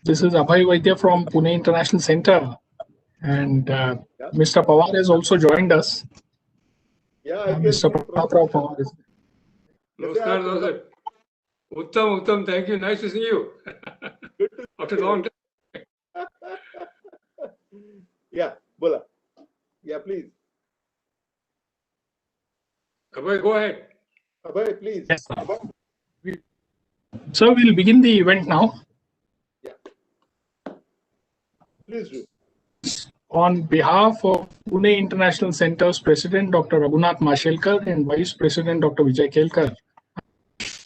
This is Abhay Vaidya from Pune International Center, and Mr. Pawar has also joined us. Yeah, I can Mr. Pratap Pawar is. Namaskar, sir. Uttam, thank you. Nice to see you. After a long time. Yeah, bola. Yeah, please. Abhay, go ahead. Abhay, please. Yes, sir. So we'll begin the event now. Yeah. Please do. On behalf of Pune International Center's President Dr. Raghunath Mashelkar and Vice President Dr. Vijay Kelkar,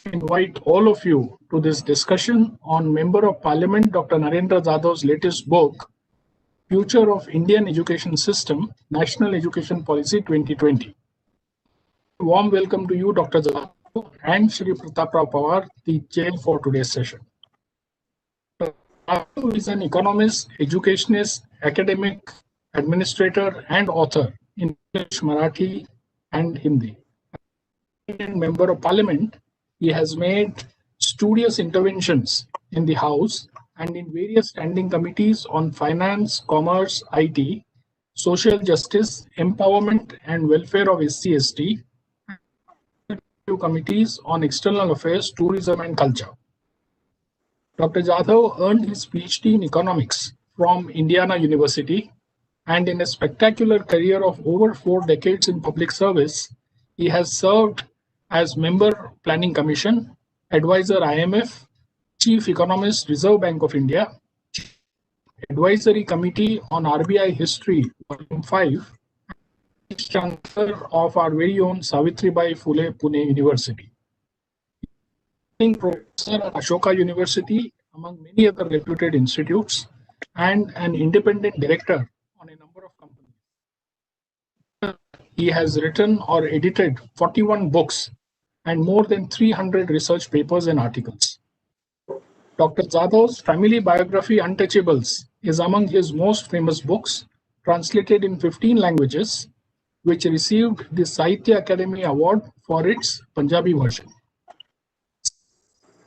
I invite all of you to this discussion on Member of Parliament Dr. Narendra Jadhav's latest book, Future of Indian Education System, National Education Policy 2020. Warm welcome to you, Dr. Jadhav, and Shri Pratap Pawar, the chair for today's session. Jadhav is an economist, educationist, academic, administrator, and author in English, Marathi, and Hindi. Indian Member of Parliament, he has made studious interventions in the House and in various standing committees on finance, commerce, IT, social justice, empowerment, and welfare of SC/ST, committees on external affairs, tourism, and culture. Dr. Jadhav earned his PhD in economics from Indiana University, and in a spectacular career of over 4 decades in public service, he has served as Member Planning Commission, Advisor IMF, Chief Economist Reserve Bank of India, Advisory Committee on RBI History, Volume 5, Chancellor of our very own Savitribai Phule Pune University. Professor at Ashoka University, among many other reputed institutes, and an independent director on a number of companies. He has written or edited 41 books and more than 300 research papers and articles. Dr. Jadhav's family biography, Untouchables, is among his most famous books, translated in 15 languages, which received the Sahitya Academy Award for its Punjabi version.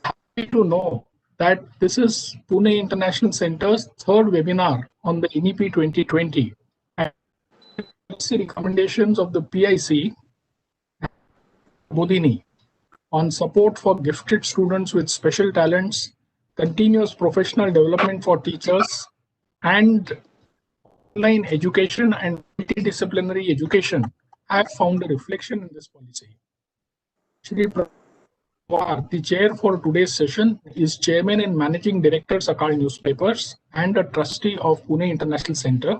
Happy to know that this is Pune International Center's third webinar on the NEP 2020 and the recommendations of the PIC Bodhini on support for gifted students with special talents, continuous professional development for teachers, and online education and multidisciplinary education have found a reflection in this policy. Shri Pawar, the chair for today's session, is Chairman and Managing Director, Sakal Newspapers, and a Trustee of Pune International Center,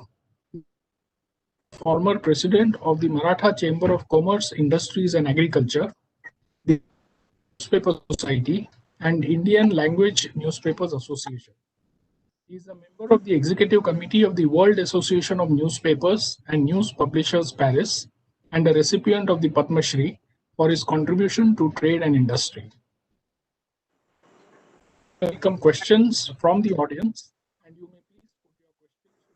former President of the Maratha Chamber of Commerce, Industries and Agriculture, the Newspaper Society, and Indian Language Newspapers Association. He is a member of the Executive Committee of the World Association of Newspapers and News Publishers Paris, and a recipient of the Padma Shri for his contribution to trade and industry. Welcome questions from the audience, and you may please put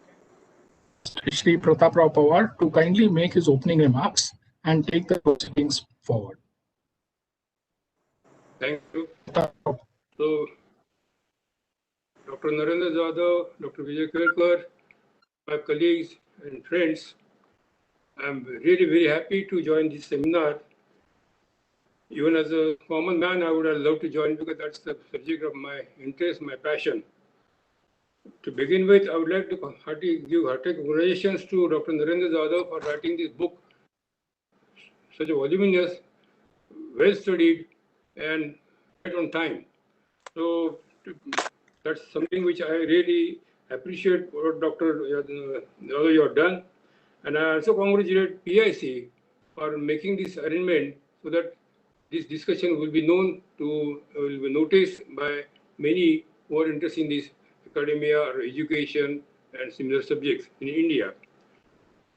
your questions. Shri Pratap Pawar to kindly make his opening remarks and take the proceedings forward. Thank you. So, Dr. Narendra Jadhav, Dr. Vijay Kelkar, my colleagues and friends, I'm really very happy to join this seminar. Even as a common man, I would have loved to join because that's the subject of my interest, my passion. To begin with, I would like to give hearty congratulations to Dr. Narendra Jadhav for writing this book, such a voluminous, well studied, and right on time. So that's something which I really appreciate what Dr. Jadhav you have done. And I also congratulate PIC for making this arrangement so that this discussion will be known to, will be noticed by many who are interested in this academia or education and similar subjects in India.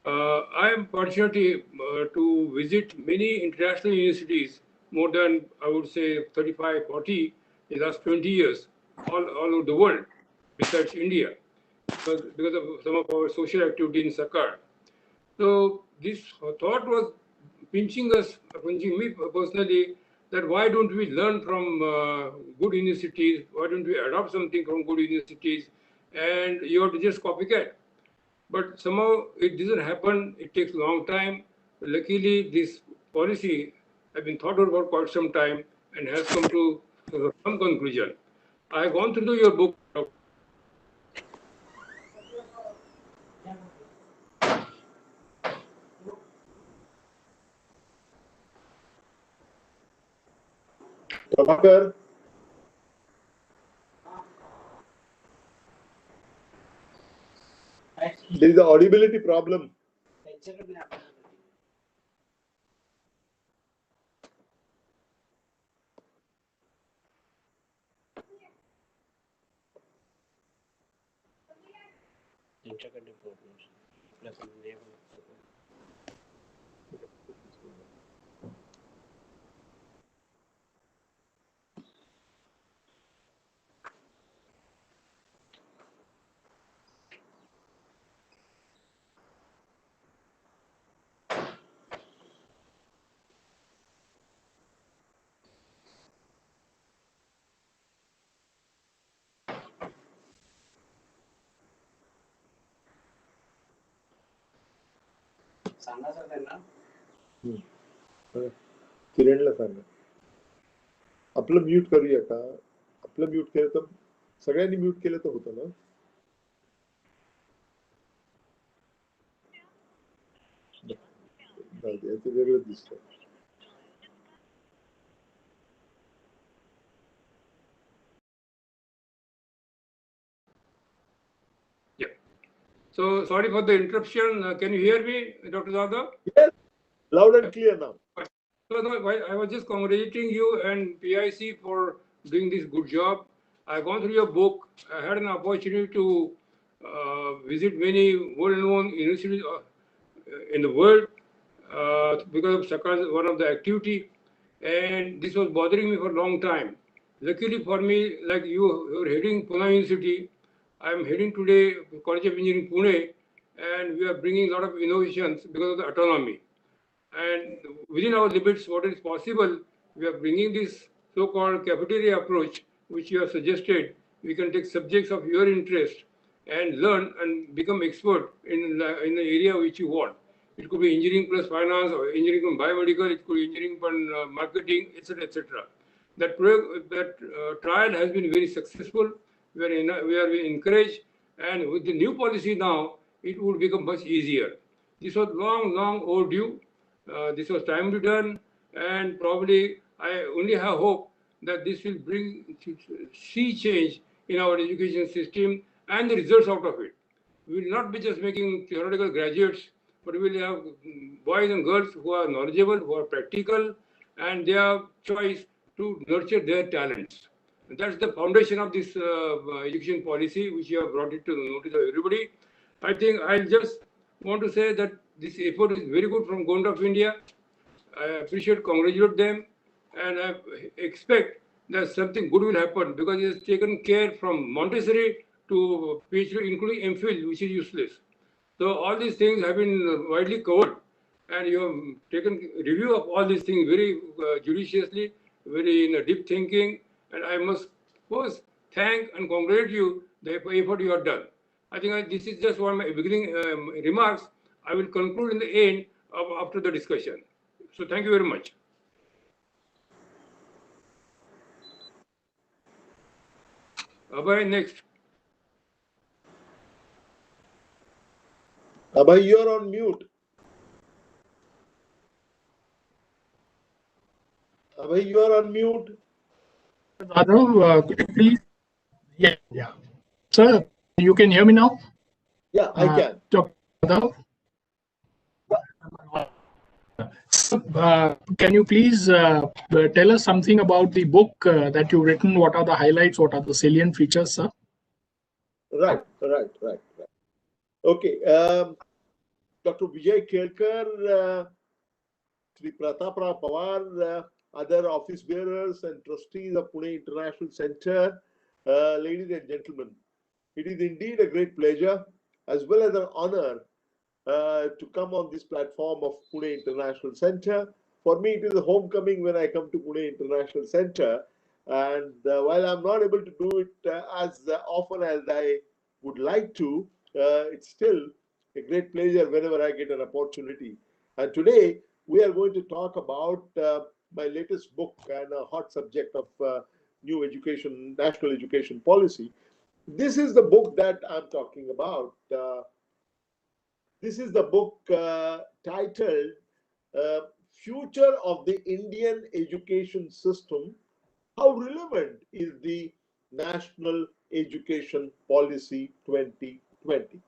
I am fortunate to visit many international universities, more than, I would say, 35, 40 in the last 20 years, all over the world, besides India, because of some of our social activity in Sakar. So this thought was pinching me personally, that why don't we learn from good universities? Why don't we adopt something from good universities? And you have to just copycat. But somehow it doesn't happen. It takes a long time. Luckily, this policy has been thought about quite some time and has come to some conclusion. I have gone through your book. Prabhakar, there is an audibility problem. किरणला सांगा आपलं mute करूया का आपलं mute केलं तर सगळ्यांनी mute केलं तर होतं ना याचं वेगळं दिसतं So sorry for the interruption. Can you hear me, Dr. Jadhav? Yes, loud and clear now. So no, I was just congratulating you and PIC for doing this good job. I've gone through your book. I had an opportunity to visit many well-known universities in the world because of Sakar's one of the activity, and this was bothering me for a long time. Luckily for me, like you're heading Pune University, I'm heading today College of Engineering Pune, and we are bringing a lot of innovations because of the autonomy. And within our limits, what is possible, we are bringing this so-called cafeteria approach, which you have suggested. We can take subjects of your interest and learn and become expert in the area which you want. It could be engineering plus finance, or engineering from biomedical, it could be engineering from marketing, etc., etc. That trial has been very successful. We are encouraged, and with the new policy now, it would become much easier. This was long overdue. This was timely done, and probably I only have hope that this will bring sea change in our education system and the results out of it. We will not be just making theoretical graduates, but we will have boys and girls who are knowledgeable, who are practical, and they have choice to nurture their talents. And that's the foundation of this education policy, which you have brought it to the notice of everybody. I think I'll just want to say that this effort is very good from Government of India. I appreciate, congratulate them, and I expect that something good will happen because it has taken care from Montessori to PhD, including MPhil, which is useless. So all these things have been widely covered, and you have taken review of all these things very judiciously, very deep thinking, and I must first thank and congratulate you the effort you have done. I think this is just one of my beginning remarks. I will conclude in the end after the discussion. So thank you very much. Abhay, next. Abhay, you're on mute. Abhay, you are on mute. Jadhav, could you please? Yeah. Sir, you can hear me now? Yeah, I can. Dr. Jadhav? Can you please tell us something about the book that you've written? What are the highlights? What are the salient features, sir? Right. Okay. Dr. Vijay Kelkar, Sri Pratap Pawar, other office bearers and trustees of Pune International Center, ladies and gentlemen, it is indeed a great pleasure as well as an honor to come on this platform of Pune International Center For me, it is a homecoming when I come to Pune International Center. And while I'm not able to do it as often as I would like to, it's still a great pleasure whenever I get an opportunity. And today, we are going to talk about my latest book and a hot subject of new education, national education policy. This is the book that I'm talking about. This is the book titled uh, Future of the Indian Education System. How relevant is the National Education Policy 2020?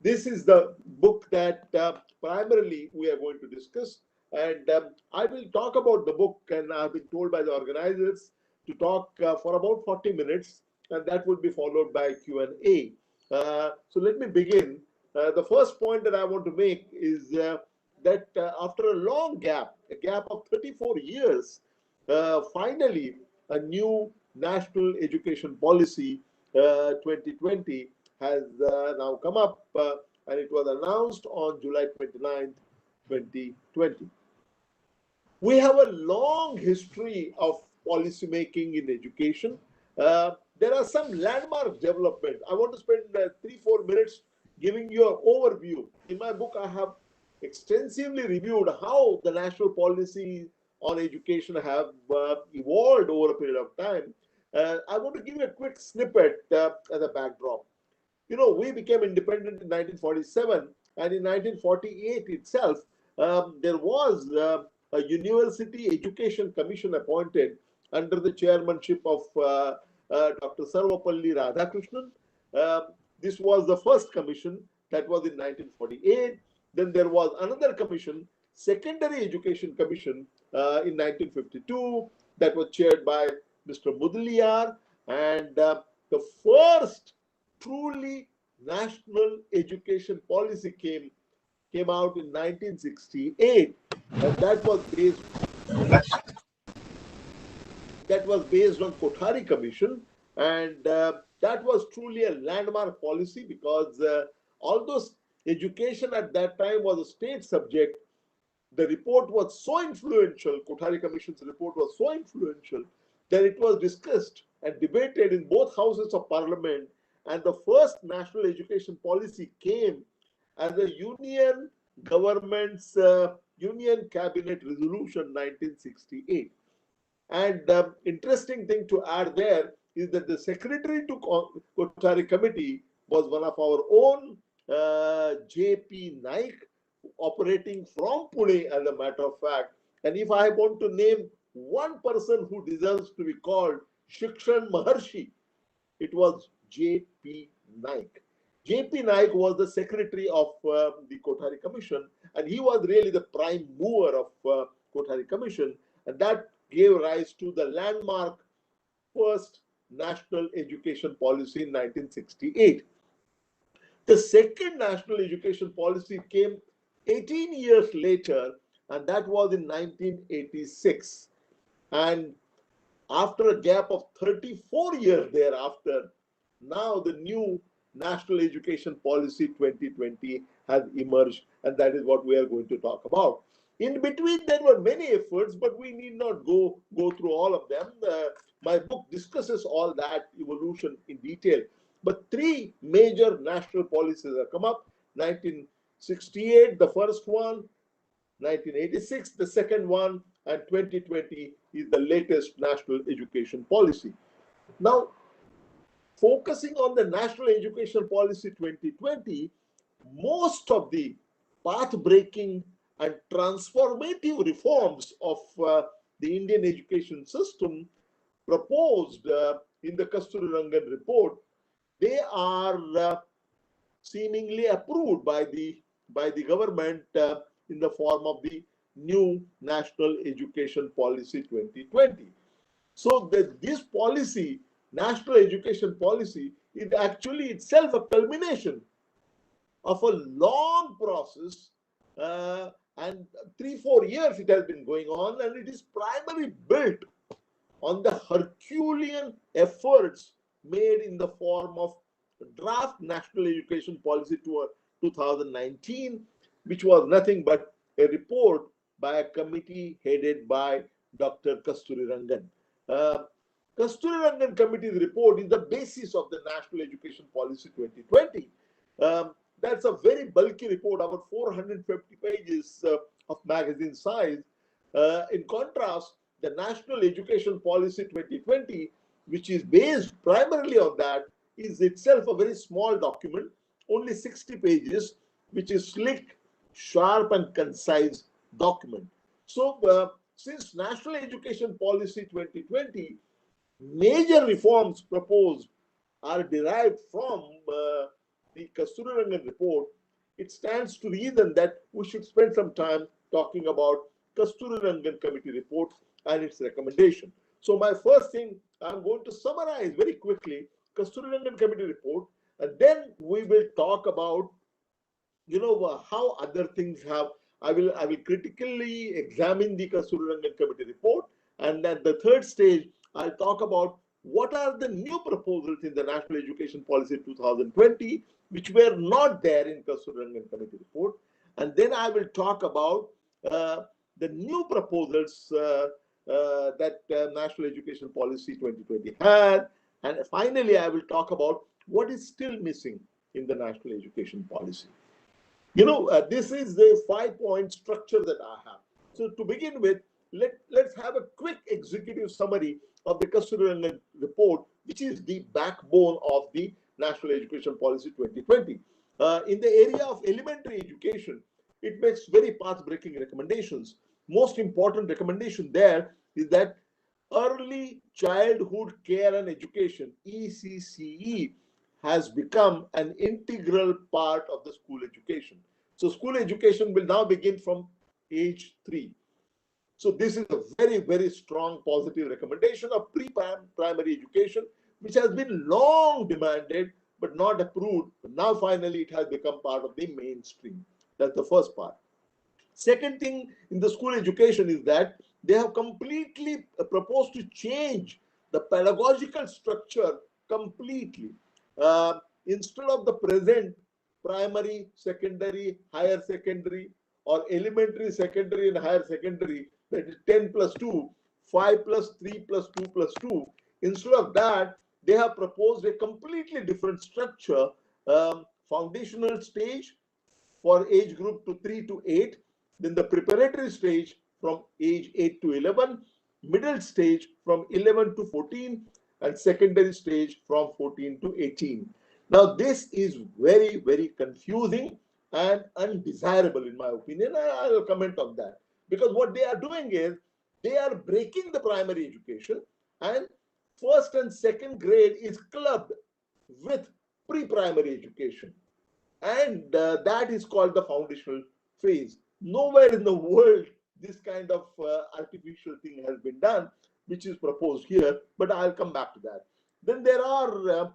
This is the book that primarily we are going to discuss. And I will talk about the book, and I've been told by the organizers to talk for about 40 minutes, and that will be followed by Q&A. So let me begin. The first point that I want to make is that after a long gap, a gap of 34 years, finally, a new national education policy 2020 has now come up, and it was announced on July 29th, 2020. We have a long history of policy making in education. There are some landmark developments. I want to spend 3-4 minutes giving you an overview. In my book, I have extensively reviewed how the national policy on education have evolved over a period of time. I want to give you a quick snippet as a backdrop. You know, we became independent in 1947, and in 1948 itself, there was a University Education Commission appointed under the chairmanship of Dr. Sarvapalli Radhakrishnan. This was the first commission that was in 1948. Then there was another commission, Secondary Education Commission, in 1952, that was chaired by Mr. Mudaliar. And the first truly national education policy came out in 1968, and that was based on Kothari Commission, and that was truly a landmark policy because although education at that time was a state subject, the report was so influential, Kothari Commission's report was so influential that it was discussed and debated in both houses of parliament, and the first national education policy came as a union government's union cabinet resolution 1968. And the interesting thing to add there is that the secretary to Kothari committee was one of our own, J.P. Naik, operating from Pune, as a matter of fact. And if I want to name one person who deserves to be called Shikshan Maharshi, it was J.P. Naik. J.P. Naik was the secretary of the Kothari Commission, and he was really the prime mover of Kothari Commission, and that gave rise to the landmark first national education policy in 1968. The second national education policy came 18 years later, and that was in 1986. And after a gap of 34 years thereafter, now the new National Education Policy 2020 has emerged, and that is what we are going to talk about. In between, there were many efforts, but we need not go through all of them. My book discusses all that evolution in detail. But three major national policies have come up. 1968, the first one, 1986, the second one, and 2020 is the latest national education policy. Now, focusing on the National Education Policy 2020, most of the path-breaking and transformative reforms of the Indian education system proposed in the Kasturirangan report, they are seemingly approved by the government in the form of the new National Education Policy 2020. So this policy, National Education Policy, is actually itself a culmination of a long process, and 3-4 years it has been going on, and it is primarily built on the Herculean efforts made in the form of draft National Education Policy 2019, which was nothing but a report by a committee headed by Dr. Kasturi Rangan. Kasturi Rangan Committee's report is the basis of the National Education Policy 2020. That's a very bulky report, about 450 pages of magazine size. In contrast, the National Education Policy 2020, which is based primarily on that, is itself a very small document, only 60 pages, which is slick, sharp, and concise document. So, since National Education Policy 2020, major reforms proposed are derived from the Kasturi Rangan report, it stands to reason that we should spend some time talking about Kasturi Rangan Committee report and its recommendation. So my first thing, I'm going to summarize very quickly Kasturi Rangan Committee report, and then we will talk about, how other things have. I will critically examine the Kasturi Rangan Committee report, and at the third stage, I'll talk about what are the new proposals in the National Education Policy 2020, which were not there in Kasturi Rangan Committee report. And then I will talk about the new proposals that National Education Policy 2020 had. And finally, I will talk about what is still missing in the National Education Policy. This is the 5-point structure that I have. So to begin with, let's have a quick executive summary of the Kasturi Rangan report, which is the backbone of the National Education Policy 2020. In the area of elementary education, it makes very path-breaking recommendations. Most important recommendation there is that early childhood care and education, ECCE, has become an integral part of the school education. So school education will now begin from age 3. So this is a very, very strong positive recommendation of pre-primary education, which has been long demanded but not approved. But now finally it has become part of the mainstream. That's the first part. Second thing in the school education is that they have completely proposed to change the pedagogical structure completely. Instead of the present primary, secondary, higher secondary, or elementary, secondary, and higher secondary, that is 10 plus 2, 5 plus 3 plus 2 plus 2. Instead of that, they have proposed a completely different structure. Foundational stage for age group to 3 to 8, then the preparatory stage from age 8 to 11, middle stage from 11 to 14, and secondary stage from 14 to 18. Now, this is very, very confusing and undesirable in my opinion. I will comment on that, because what they are doing is they are breaking the primary education, and first and second grade is clubbed with pre-primary education, and that is called the foundational phase. Nowhere in the world this kind of artificial thing has been done, which is proposed here, but I'll come back to that. Then there are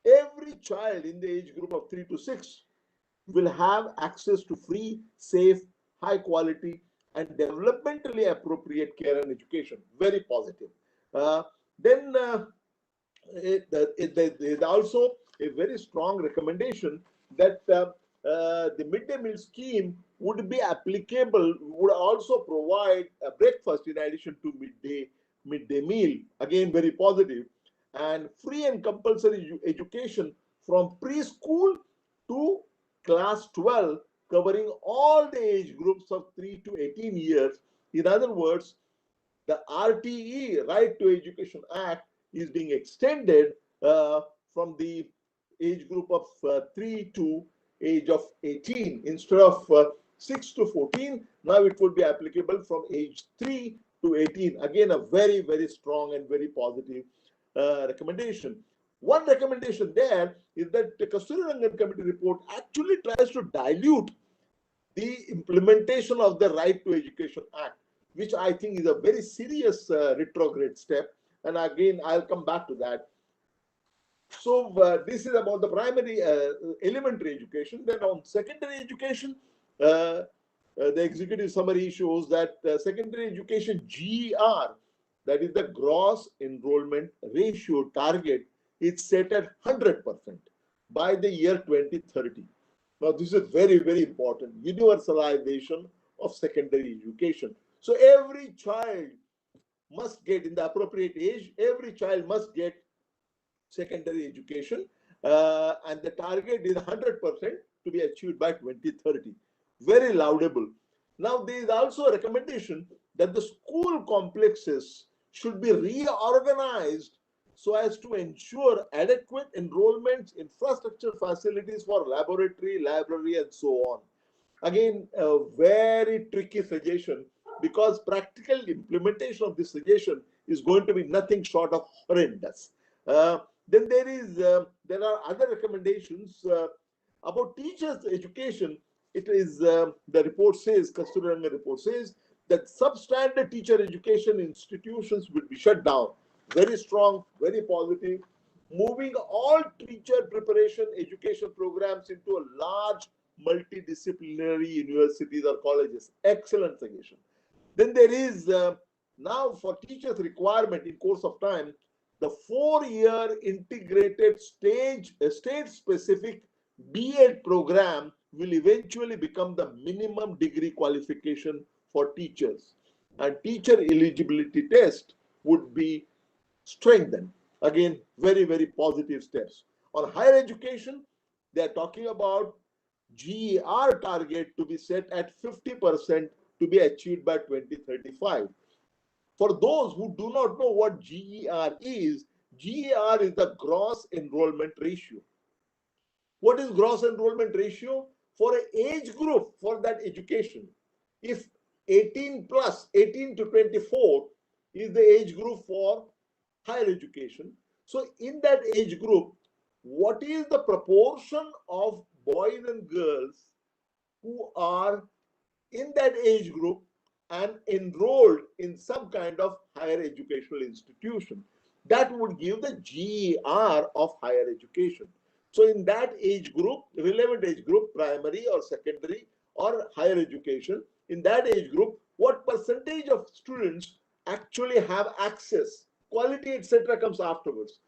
every child in the age group of 3 to 6 will have access to free, safe, high quality, and developmentally appropriate care and education. Very positive. Then there's also a very strong recommendation that the midday meal scheme would be applicable, would also provide a breakfast in addition to midday meal. Again, very positive. And free and compulsory education from preschool to class 12, covering all the age groups of 3 to 18 years. In other words, the RTE, Right to Education Act, is being extended from the age group of 3 to age of 18. Instead of 6 to 14, now it would be applicable from age 3 to 18. Again, a very, very strong and very positive recommendation. One recommendation there is that the Kasturi Rangan Committee report actually tries to dilute the implementation of the Right to Education Act, which I think is a very serious retrograde step. And again, I'll come back to that. So this is about the primary elementary education. Then on secondary education, the executive summary shows that secondary education GER, that is the gross enrollment ratio target, is set at 100% by the year 2030. Now, this is very, very important. Universalization of secondary education. So every child must get, in the appropriate age, every child must get secondary education, and the target is 100% to be achieved by 2030. Very laudable. Now, there is also a recommendation that the school complexes should be reorganized so as to ensure adequate enrollments, infrastructure facilities for laboratory, library, and so on. Again, a very tricky suggestion, because practical implementation of this suggestion is going to be nothing short of horrendous. Then there are other recommendations about teachers' education. It is the report says, Kasturanga report says, that substandard teacher education institutions will be shut down. Very strong, very positive. Moving all teacher preparation education programs into a large multidisciplinary universities or colleges. Excellent suggestion. Then there is now for teachers requirement in course of time, the 4-year integrated state-specific B.Ed program will eventually become the minimum degree qualification for teachers, and teacher eligibility test would be strengthened. Again, very, very positive steps. On higher education, they are talking about GER target to be set at 50% to be achieved by 2035. For those who do not know what GER is the gross enrollment ratio. What is gross enrollment ratio? For an age group for that education, if 18 to 24 is the age group for higher education. So in that age group, what is the proportion of boys and girls who are in that age group and enrolled in some kind of higher educational institution? That would give the GER of higher education. So in that age group, relevant age group, primary or secondary or higher education, in that age group, what percentage of students actually have access? Quality, etc. comes afterwards.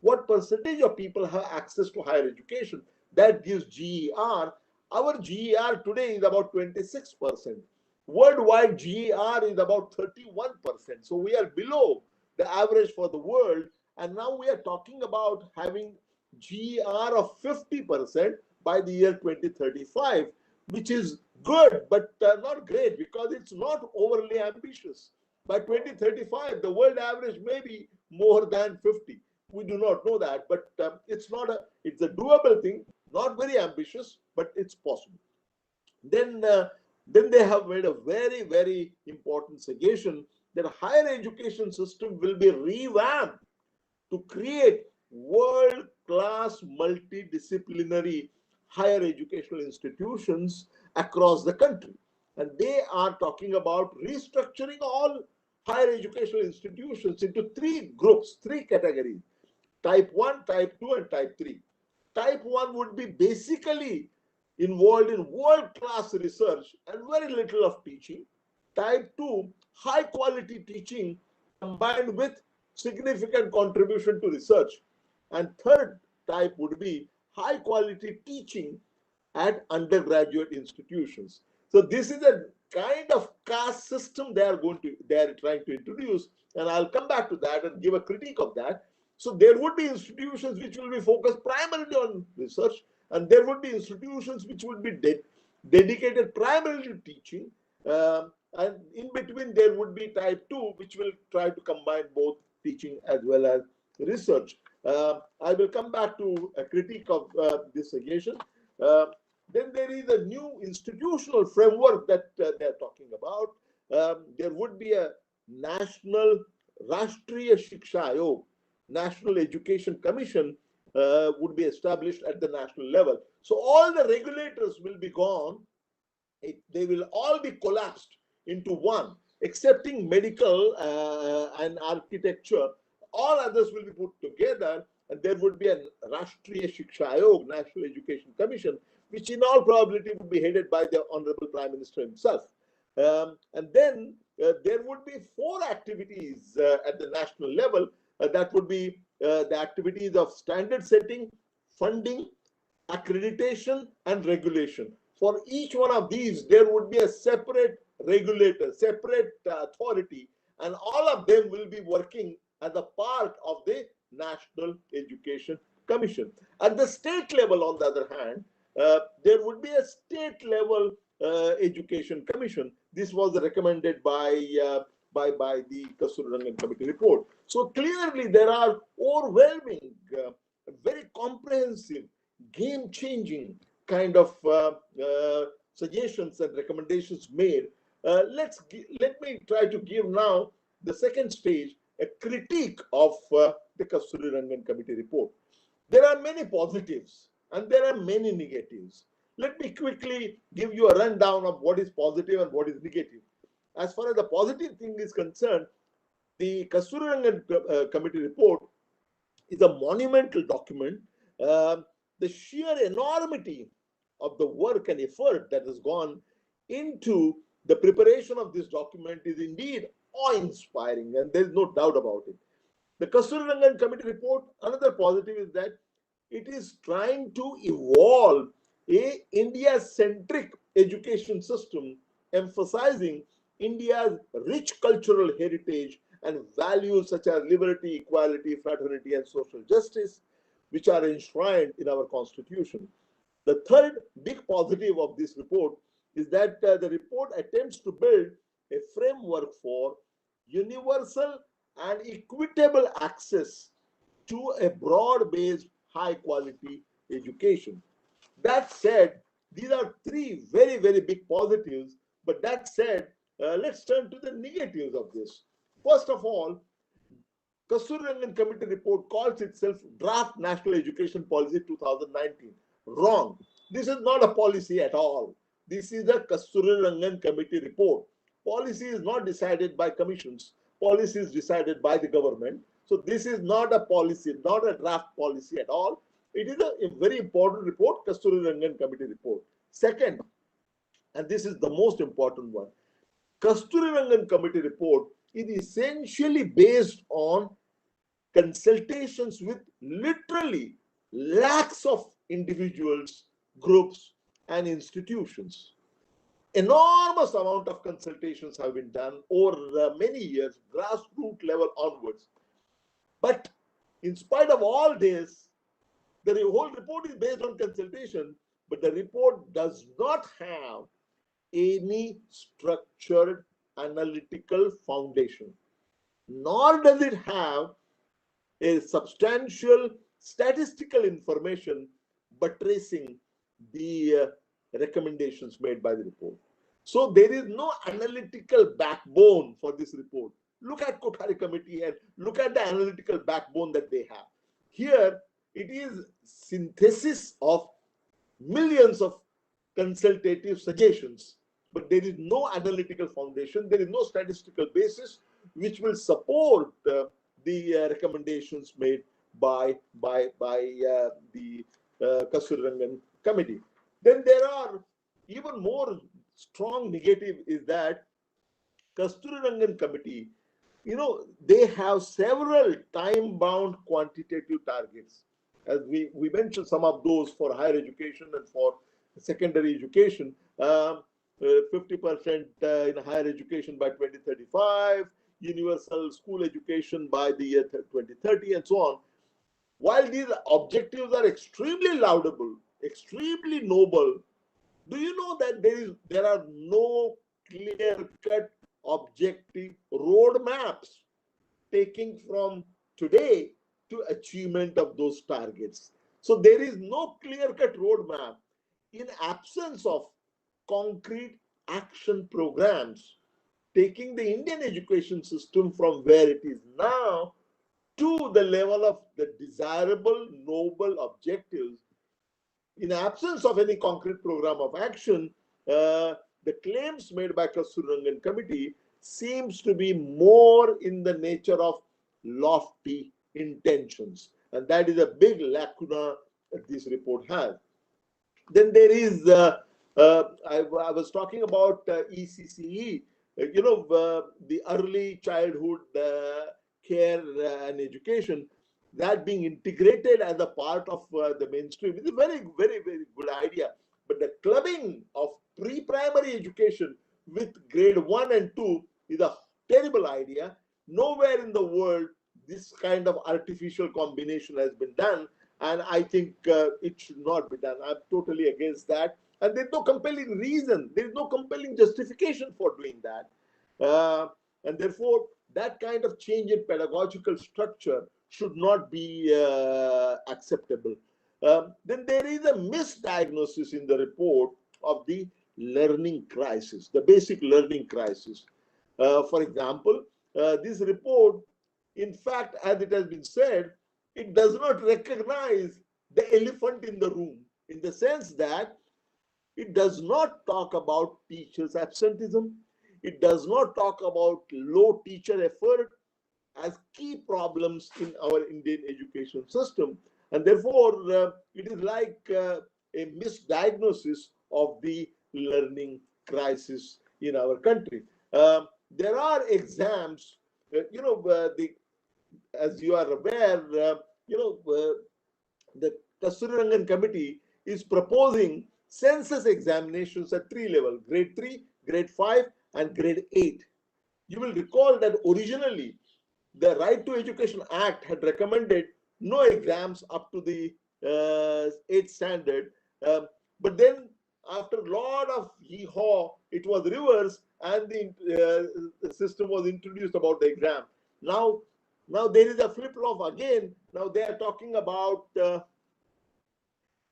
What percentage of people have access to higher education? That gives GER. Our GER today is about 26%. Worldwide GER is about 31%. So we are below the average for the world. And now we are talking about having GER of 50% by the year 2035, which is good, but not great, because it's not overly ambitious. By 2035, the world average may be more than 50. We do not know that, but it's a doable thing, not very ambitious, but it's possible. Then they have made a very, very important suggestion that higher education system will be revamped to create world-class multidisciplinary higher educational institutions across the country. And they are talking about restructuring all higher educational institutions into 3 groups, 3 categories: type 1, type 2, and type 3. Type 1 would be basically involved in world-class research and very little of teaching. Type 2, high-quality teaching combined with significant contribution to research. And third type would be high-quality teaching at undergraduate institutions. So this is a kind of caste system they are trying to introduce, and I'll come back to that and give a critique of that. So there would be institutions which will be focused primarily on research, and there would be institutions which would be dedicated primarily to teaching, and in between there would be type 2, which will try to combine both teaching as well as research. I will come back to a critique of this suggestion. Then there is a new institutional framework that they're talking about. There would be a national Rashtriya Shiksha Ayog, National Education Commission would be established at the national level. So all the regulators will be gone. They will all be collapsed into one, excepting medical and architecture. All others will be put together, and there would be a Rashtriya Shiksha Ayog, National Education Commission, which in all probability would be headed by the Honorable Prime Minister himself. And then there would be 4 activities at the national level. That would be the activities of standard setting, funding, accreditation, and regulation. For each one of these, there would be a separate regulator, separate authority, and all of them will be working as a part of the National Education Commission. At the state level, on the other hand, there would be a state level education commission. This was recommended by the Kasturirangan Committee report. So clearly, there are overwhelming, very comprehensive, game-changing kind of suggestions and recommendations made. Let me try to give now the second stage, a critique of the Kasturirangan Committee report. There are many positives and there are many negatives. Let me quickly give you a rundown of what is positive and what is negative. As far as the positive thing is concerned, the Kasturirangan Committee report is a monumental document. The sheer enormity of the work and effort that has gone into the preparation of this document is indeed awe-inspiring, and there is no doubt about it. The Kasturirangan Committee report, another positive is that it is trying to evolve a India-centric education system, emphasizing India's rich cultural heritage and values such as liberty, equality, fraternity, and social justice, which are enshrined in our constitution. The third big positive of this report is that the report attempts to build a framework for universal and equitable access to a broad-based, high-quality education. That said, these are three very, very big positives. But that said, let's turn to the negatives of this. First of all, Kasturirangan Committee report calls itself Draft National Education Policy 2019. Wrong. This is not a policy at all. This is a Kasturirangan Committee report. Policy is not decided by commissions. Policy is decided by the government. So this is not a policy, not a draft policy at all. It is a very important report, Kasturirangan Committee report. Second, and this is the most important one, Kasturirangan Committee report is essentially based on consultations with literally lakhs of individuals, groups, and institutions. Enormous amount of consultations have been done over many years, grassroots level onwards. But in spite of all this, the whole report is based on consultation, but the report does not have any structured analytical foundation, nor does it have a substantial statistical information buttressing the recommendations made by the report. So there is no analytical backbone for this report. Look at Kothari Committee and look at the analytical backbone that they have. Here, it is synthesis of millions of consultative suggestions, but there is no analytical foundation. There is no statistical basis which will support the recommendations made by the Kasturirangan Committee. Then there are even more strong negative is that Kasturirangan Committee, they have several time-bound quantitative targets. As we mentioned some of those for higher education and for secondary education, 50% in higher education by 2035, universal school education by the year 2030, and so on. While these objectives are extremely laudable, extremely noble, do you know that there are no clear-cut objective roadmaps taking from today to achievement of those targets? So there is no clear-cut roadmap. In absence of concrete action programs, taking the Indian education system from where it is now to the level of the desirable, noble objectives, in absence of any concrete program of action, the claims made by Kasturirangan Committee seems to be more in the nature of lofty intentions. And that is a big lacuna that this report has. Then there is, I was talking about ECCE, the early childhood care and education, that being integrated as a part of the mainstream. It's a very, very, very good idea. But the clubbing of pre-primary education with grade 1 and 2 is a terrible idea. Nowhere in the world this kind of artificial combination has been done, and I think it should not be done. I'm totally against that. And there's no compelling reason, there's no compelling justification for doing that. And therefore, that kind of change in pedagogical structure should not be acceptable. Then there is a misdiagnosis in the report of the learning crisis, the basic learning crisis. For example, this report, in fact, as it has been said, it does not recognize the elephant in the room, in the sense that it does not talk about teachers' absenteeism. It does not talk about low teacher effort as key problems in our Indian education system. And therefore, it is like a misdiagnosis of the learning crisis in our country. There are exams, as you are aware, the Kasturirangan committee is proposing census examinations at 3 levels: grade 3, grade 5, and grade 8. You will recall that originally the Right to Education Act had recommended no exams up to the 8th standard. But then, after a lot of hee-haw, it was reversed and the system was introduced about the exam. Now there is a flip-flop again. Now they are talking about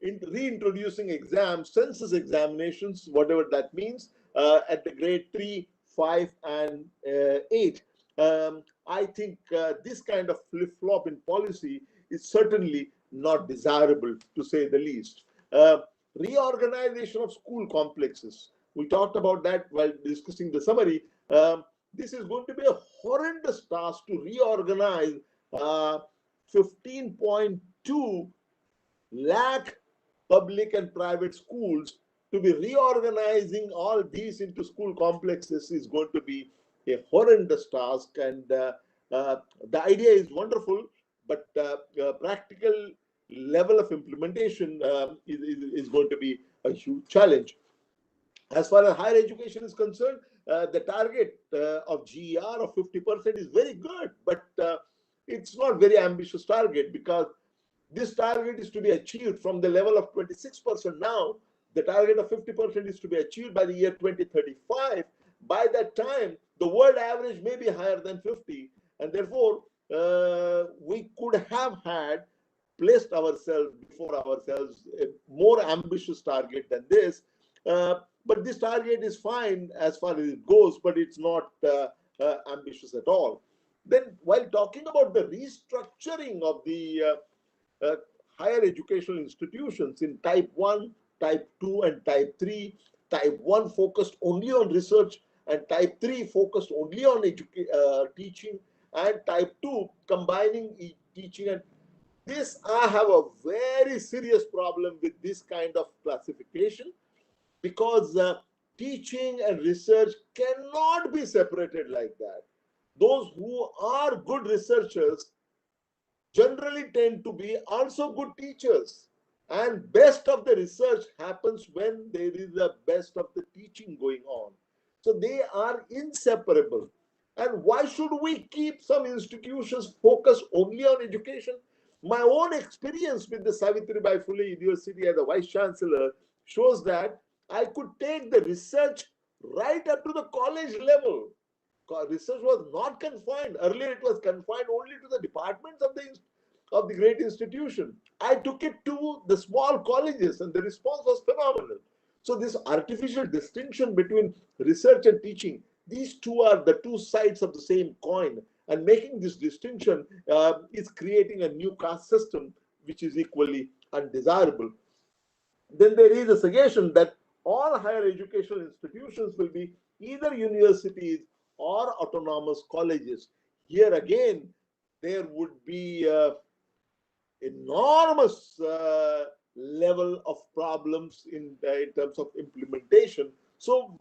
reintroducing exams, census examinations, whatever that means, at the grade 3, 5, and 8. I think this kind of flip-flop in policy is certainly not desirable, to say the least. Reorganization of school complexes. We talked about that while discussing the summary. This is going to be a horrendous task to reorganize 15.2 lakh public and private schools. To be reorganizing all these into school complexes is going to be a horrendous task, and the idea is wonderful, but practical level of implementation is going to be a huge challenge. As far as higher education is concerned, the target of GER of 50% is very good, but it's not very ambitious target, because this target is to be achieved from the level of 26% now. The target of 50% is to be achieved by the year 2035. By that time, the world average may be higher than 50, and therefore we could have had placed ourselves before ourselves a more ambitious target than this. But this target is fine as far as it goes, but it's not ambitious at all. Then, while talking about the restructuring of the higher educational institutions in type 1, type 2, and type 3, type 1 focused only on research, and type 3 focused only on teaching, and type 2 combining teaching and this. I have a very serious problem with this kind of classification, because teaching and research cannot be separated like that. Those who are good researchers generally tend to be also good teachers, and best of the research happens when there is the best of the teaching going on. So they are inseparable. And why should we keep some institutions focused only on education? My own experience with the Savitribai Phule University as a vice chancellor shows that I could take the research right up to the college level. Research was not confined. Earlier, it was confined only to the departments of the great institution. I took it to the small colleges, and the response was phenomenal. So this artificial distinction between research and teaching, these two are the two sides of the same coin, and making this distinction is creating a new caste system, which is equally undesirable. Then there is a suggestion that all higher educational institutions will be either universities or autonomous colleges. Here again, there would be enormous level of problems in terms of implementation. So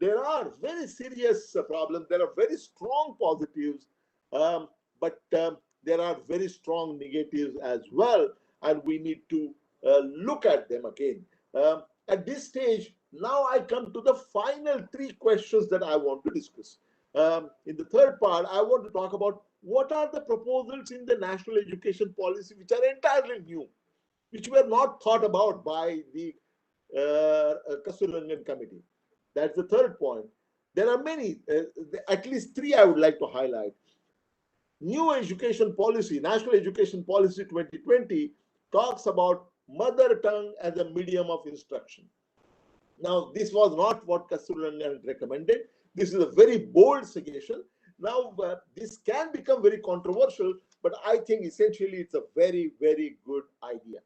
there are very serious problems. There are very strong positives, but there are very strong negatives as well, and we need to look at them again. At this stage, now I come to the final three questions that I want to discuss. In the third part, I want to talk about what are the proposals in the national education policy which are entirely new, which were not thought about by the Kasturirangan committee. That's the third point. There are many, at least three I would like to highlight. New education policy, National Education Policy 2020, talks about mother tongue as a medium of instruction. Now, this was not what Kasturirangan recommended. This is a very bold suggestion. Now, this can become very controversial, but I think essentially it's a very, very good idea.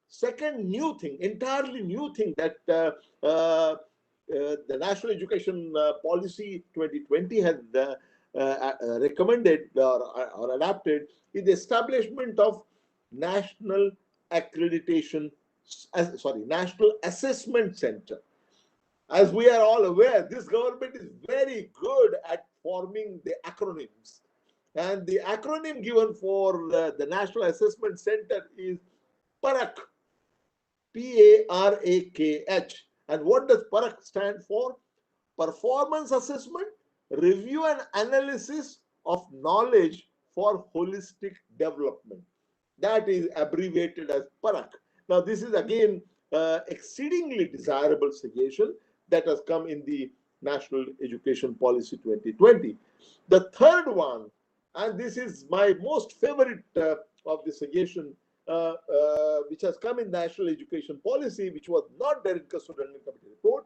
Second new thing, entirely new thing that the National Education Policy 2020 has recommended or adapted is the establishment of National National Assessment Center. As we are all aware, this government is very good at forming the acronyms. And the acronym given for the National Assessment Center is PARAKH, P-A-R-A-K-H. And what does PARAKH stand for? Performance Assessment, Review and Analysis of Knowledge for Holistic Development. That is abbreviated as PARAKH. Now, this is again exceedingly desirable suggestion that has come in the National Education Policy 2020. The third one, and this is my most favorite of the suggestion, which has come in National Education Policy, which was not there in Kasturirangan Committee report,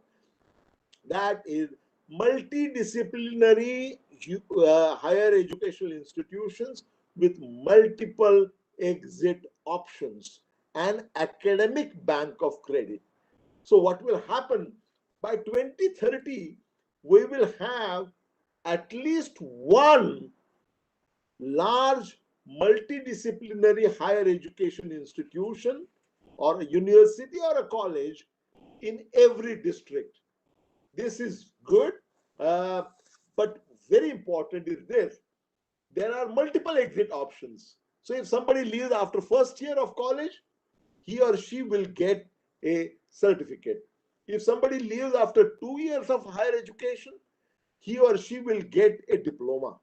that is multidisciplinary higher educational institutions with multiple exit options, an academic bank of credit. So what will happen by 2030, we will have at least one large multidisciplinary higher education institution or a university or a college in every district. This is good, but very important is this. There are multiple exit options. So if somebody leaves after first year of college, he or she will get a certificate. If somebody leaves after 2 years of higher education, he or she will get a diploma.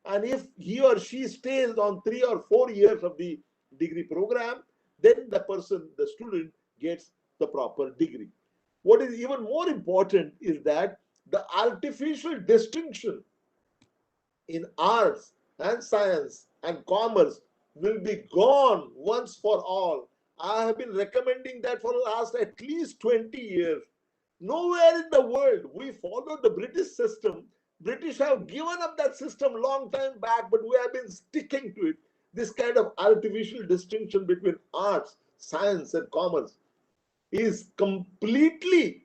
And if he or she stays on 3 or 4 years of the degree program, then the student gets the proper degree. What is even more important is that the artificial distinction in arts and science and commerce will be gone once for all. I have been recommending that for the last at least 20 years. Nowhere in the world we follow the British system. British have given up that system long time back, but we have been sticking to it. This kind of artificial distinction between arts, science, and commerce is completely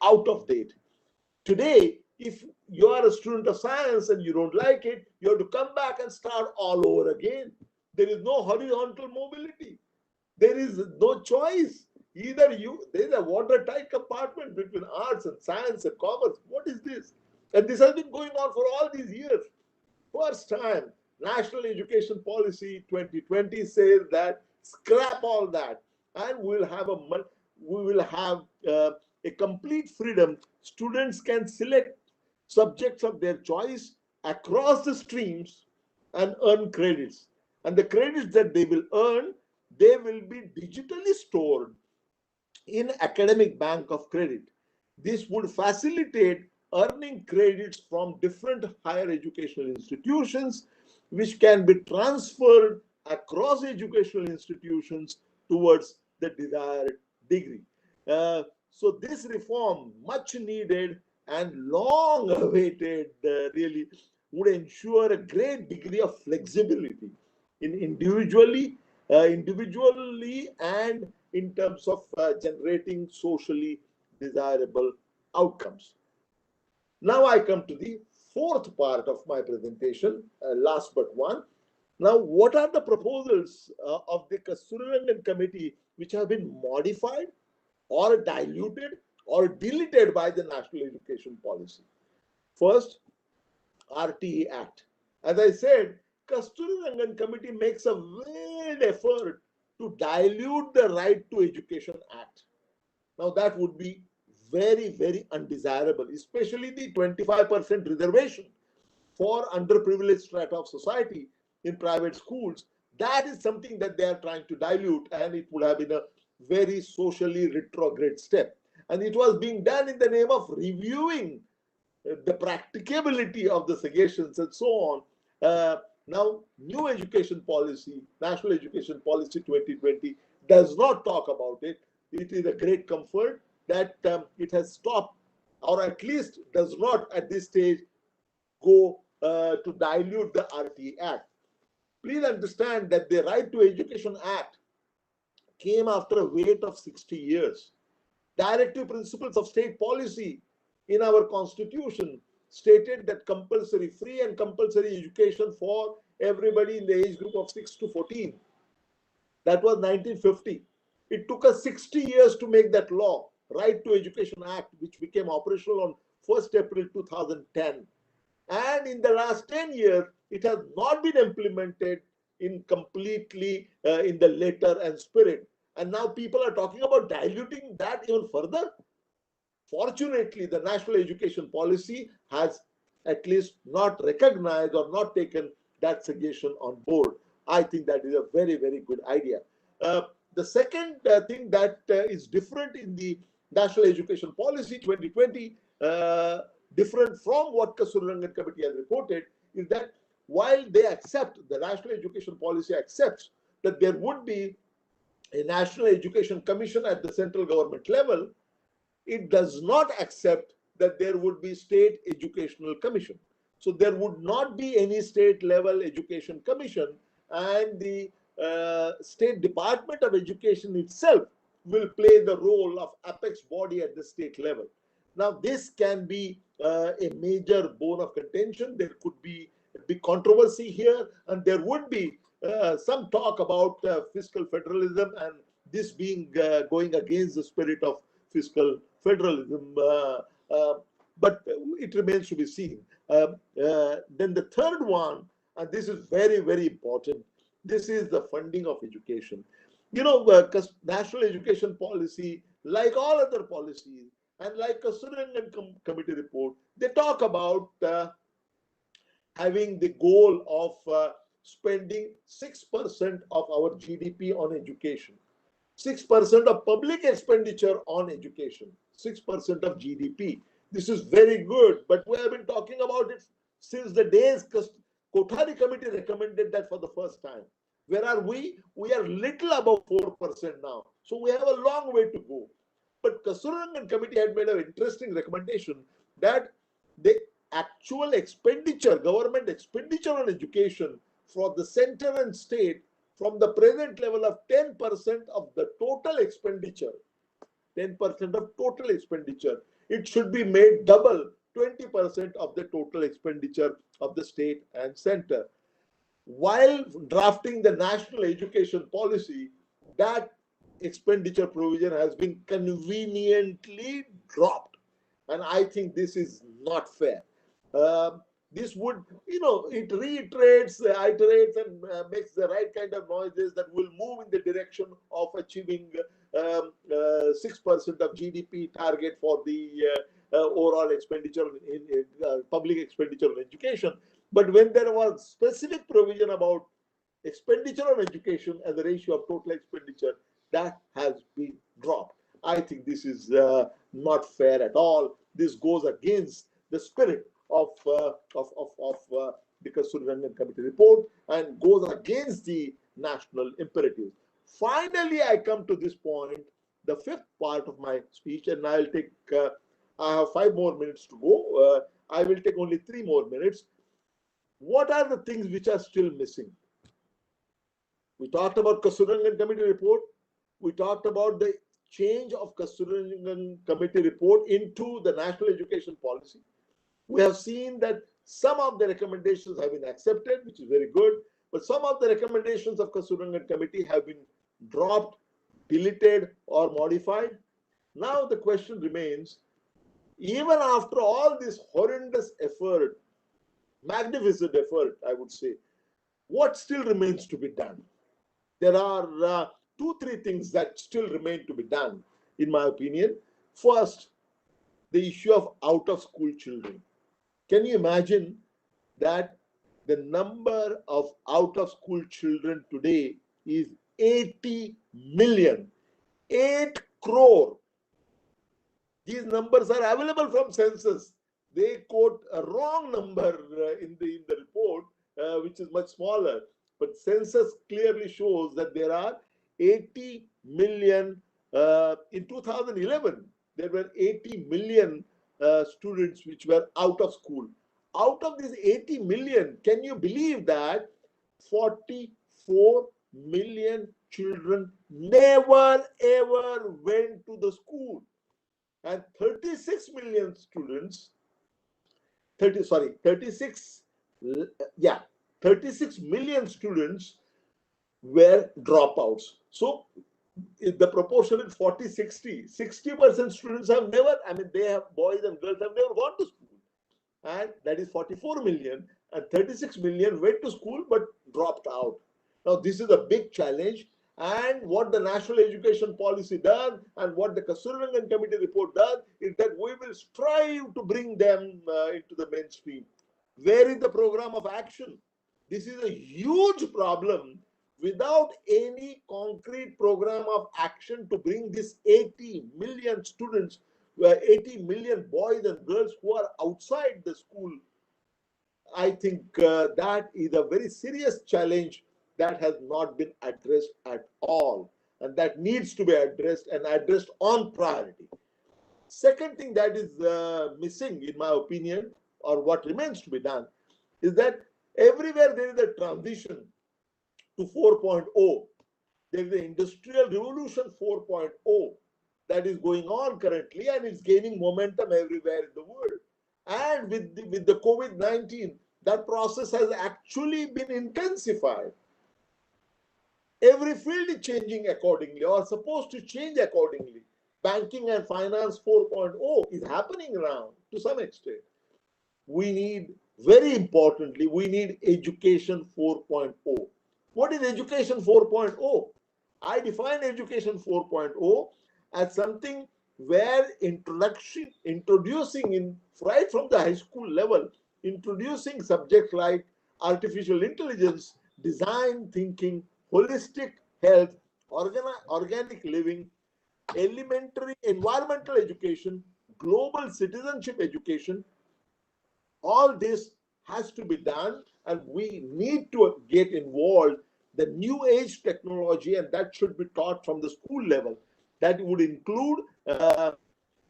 out of date. Today, if you are a student of science and you don't like it, you have to come back and start all over again. There is no horizontal mobility. There is no choice. There is a watertight compartment between arts and science and commerce. What is this? And this has been going on for all these years. First time, National Education Policy 2020 says that scrap all that, and we will have a complete freedom. Students can select subjects of their choice across the streams and earn credits. And the credits that they will earn, they will be digitally stored in academic bank of credit. This would facilitate earning credits from different higher educational institutions, which can be transferred across educational institutions towards the desired degree. So this reform, much needed and long awaited, really would ensure a great degree of flexibility in individually and in terms of generating socially desirable outcomes. Now I come to the fourth part of my presentation, last but one. Now, what are the proposals of the Kasturirangan committee which have been modified or diluted or deleted by the National Education Policy? First, RTE Act. As I said, Kasturirangan committee makes a great effort to dilute the Right to Education Act. Now that would be very, very undesirable, especially the 25% reservation for underprivileged strata of society in private schools. That is something that they are trying to dilute, and it would have been a very socially retrograde step. And it was being done in the name of reviewing the practicability of the suggestions and so on. Now, new education policy, National Education Policy 2020, does not talk about it. It is a great comfort that it has stopped, or at least does not at this stage go to dilute the RT Act. Please understand that the Right to Education Act came after a wait of 60 years. Directive principles of state policy in our constitution stated that compulsory, free and compulsory education for everybody in the age group of 6 to 14. That was 1950. It took us 60 years to make that law, Right to Education Act, which became operational on 1st April 2010. And in the last 10 years, it has not been implemented in completely in the letter and spirit. And now people are talking about diluting that even further. Fortunately, the National Education Policy has at least not recognized or not taken that suggestion on board. I think that is a very, very good idea. The second thing that is different in the National Education Policy 2020, different from what Kasturirangan Committee has reported, is that while they accept, the National Education Policy accepts that there would be a National Education Commission at the central government level, it does not accept that there would be State Educational Commission. So there would not be any state level education commission, and the State Department of Education itself will play the role of apex body at the state level. Now, this can be a major bone of contention. There could be a big controversy here, and there would be some talk about fiscal federalism, and this being going against the spirit of fiscal federalism. But it remains to be seen. Then the third one, and this is very, very important, this is the funding of education. You know, National Education Policy, like all other policies, and like Kasturirangan Committee report, they talk about having the goal of spending 6% of our GDP on education. 6% of public expenditure on education, 6% of GDP. This is very good, but we have been talking about it since the days Kothari Committee recommended that for the first time. Where are we? We are little above 4% now. So we have a long way to go. But Kasturirangan Committee had made an interesting recommendation that the actual expenditure, government expenditure on education for the center and state, from the present level of 10% of the total expenditure, 10% of total expenditure, it should be made double, 20% of the total expenditure of the state and center. While drafting the National Education Policy, that expenditure provision has been conveniently dropped. And I think this is not fair. This would, it reiterates, iterates, and makes the right kind of noises that will move in the direction of achieving 6% of GDP target for the overall expenditure in public expenditure on education. But when there was specific provision about expenditure on education as a ratio of total expenditure, that has been dropped. I think this is not fair at all. This goes against the spirit of the Kasturirangan Committee report and goes against the national imperatives. Finally, I come to this point, the fifth part of my speech, and I'll take, I have 5 more minutes to go. I will take only 3 more minutes. What are the things which are still missing? We talked about Kasturirangan Committee report. We talked about the change of Kasturirangan Committee report into the National Education Policy. We have seen that some of the recommendations have been accepted, which is very good, but some of the recommendations of Kasturirangan Committee have been dropped, deleted, or modified. Now the question remains, even after all this horrendous effort, magnificent effort, I would say, what still remains to be done? There are 2-3 things that still remain to be done. in my opinion. First, the issue of out-of-school children. Can you imagine that the number of out-of-school children today is 80 million, 8 crore. These numbers are available from census. They quote a wrong number in the report, which is much smaller. But census clearly shows that there are 80 million. In 2011, there were 80 million students which were out of school. Out of these 80 million, can you believe that 44 million children never ever went to the school? And 36 million students, 36 million students were dropouts. So the proportion is 40-60. 60% students have never, they have, boys and girls have never gone to school. And that is 44 million, and 36 million went to school but dropped out. Now, this is a big challenge. And what the National Education Policy does and what the Kasturangan Committee report does is that we will strive to bring them into the mainstream. Where is the program of action? This is a huge problem. Without any concrete program of action to bring this 80 million students, 80 million boys and girls who are outside the school, I think that is a very serious challenge that has not been addressed at all, and that needs to be addressed and addressed on priority. Second thing that is missing, in my opinion, or what remains to be done, is that everywhere there is a transition to 4.0. There is the Industrial Revolution 4.0 that is going on currently, and it's gaining momentum everywhere in the world. And with the COVID-19, that process has actually been intensified. Every field is changing accordingly, or supposed to change accordingly. Banking and finance 4.0 is happening now to some extent. We need, very importantly, we need education 4.0. What is education 4.0? I define education 4.0 as something where introducing right from the high school level, introducing subjects like artificial intelligence, design thinking, holistic health, organic living, elementary environmental education, global citizenship education. All this has to be done, and we need to get involved the new age technology, and that should be taught from the school level. That would include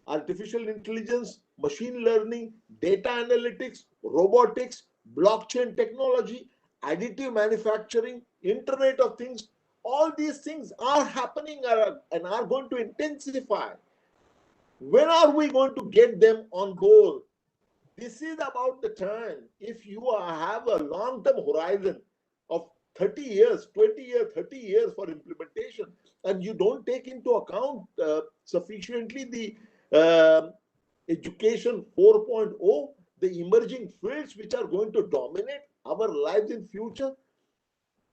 artificial intelligence, machine learning, data analytics, robotics, blockchain technology, additive manufacturing, Internet of Things. All these things are happening and are going to intensify. When are we going to get them on board? This is about the time. If you have a long-term horizon of 30 years, 20 years, 30 years for implementation, and you don't take into account sufficiently the education 4.0, the emerging fields which are going to dominate our lives in future,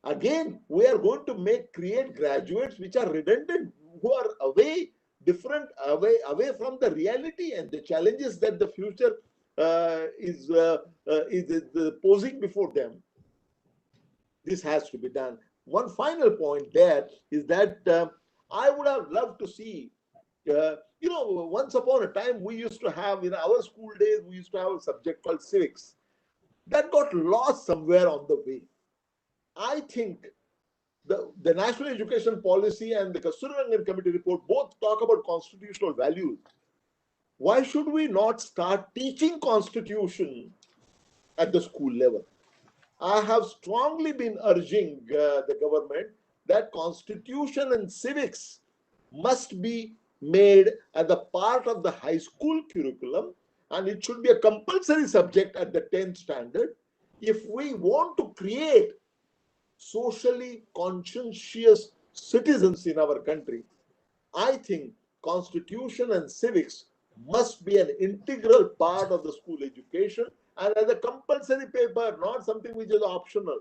again, we are going to create graduates which are redundant, who are away from the reality and the challenges that the future is posing before them. This has to be done. One final point there is that I would have loved to see, once upon a time we used to have, in our school days, we used to have a subject called civics. That got lost somewhere on the way. I think the National Education Policy and the Kasturangan Committee report both talk about constitutional values. Why should we not start teaching Constitution at the school level? I have strongly been urging the government that Constitution and civics must be made as a part of the high school curriculum, and it should be a compulsory subject at the 10th standard. If we want to create socially conscientious citizens in our country, I think Constitution and civics must be an integral part of the school education, and as a compulsory paper, not something which is optional.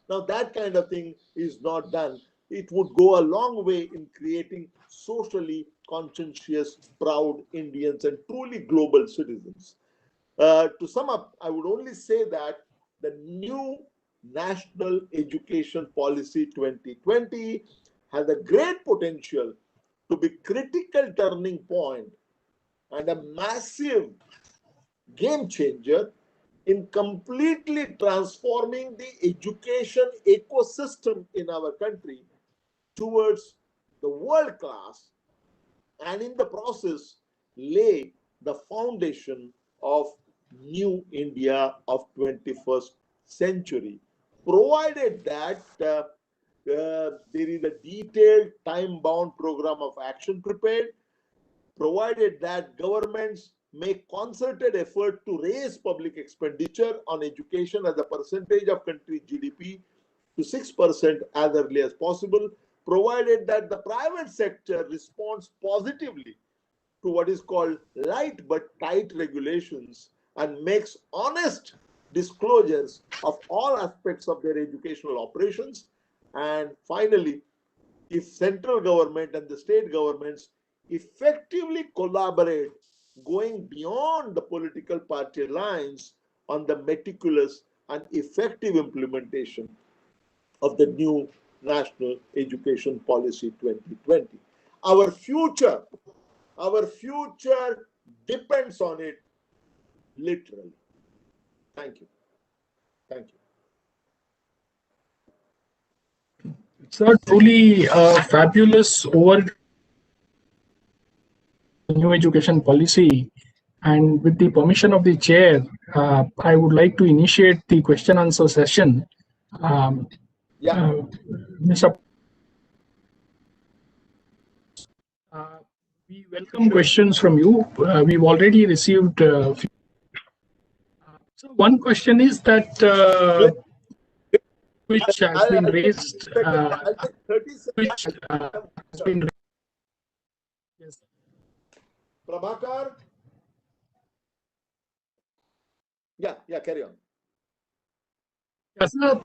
Now, that kind of thing is not done. it would go a long way in creating socially conscientious, proud Indians and truly global citizens. To sum up, I would only say that the new National Education Policy 2020 has a great potential to be critical turning point and a massive game changer in completely transforming the education ecosystem in our country towards the world class, and in the process lay the foundation of new India of 21st century, provided that there is a detailed time-bound program of action prepared, provided that governments make concerted effort to raise public expenditure on education as a percentage of country GDP to 6% as early as possible, provided that the private sector responds positively to what is called light but tight regulations and makes honest disclosures of all aspects of their educational operations. And finally, if central government and the state governments effectively collaborate, going beyond the political party lines on the meticulous and effective implementation of the new National Education Policy 2020. Our future depends on it literally. Thank you. Thank you. It's a truly fabulous over new education policy. And with the permission of the chair, I would like to initiate the question answer session. Mr. We welcome questions from you. We've already received. So one question is that which has been raised. Which has been. Yes. Prabhakar? Yeah, carry on. Yes, sir.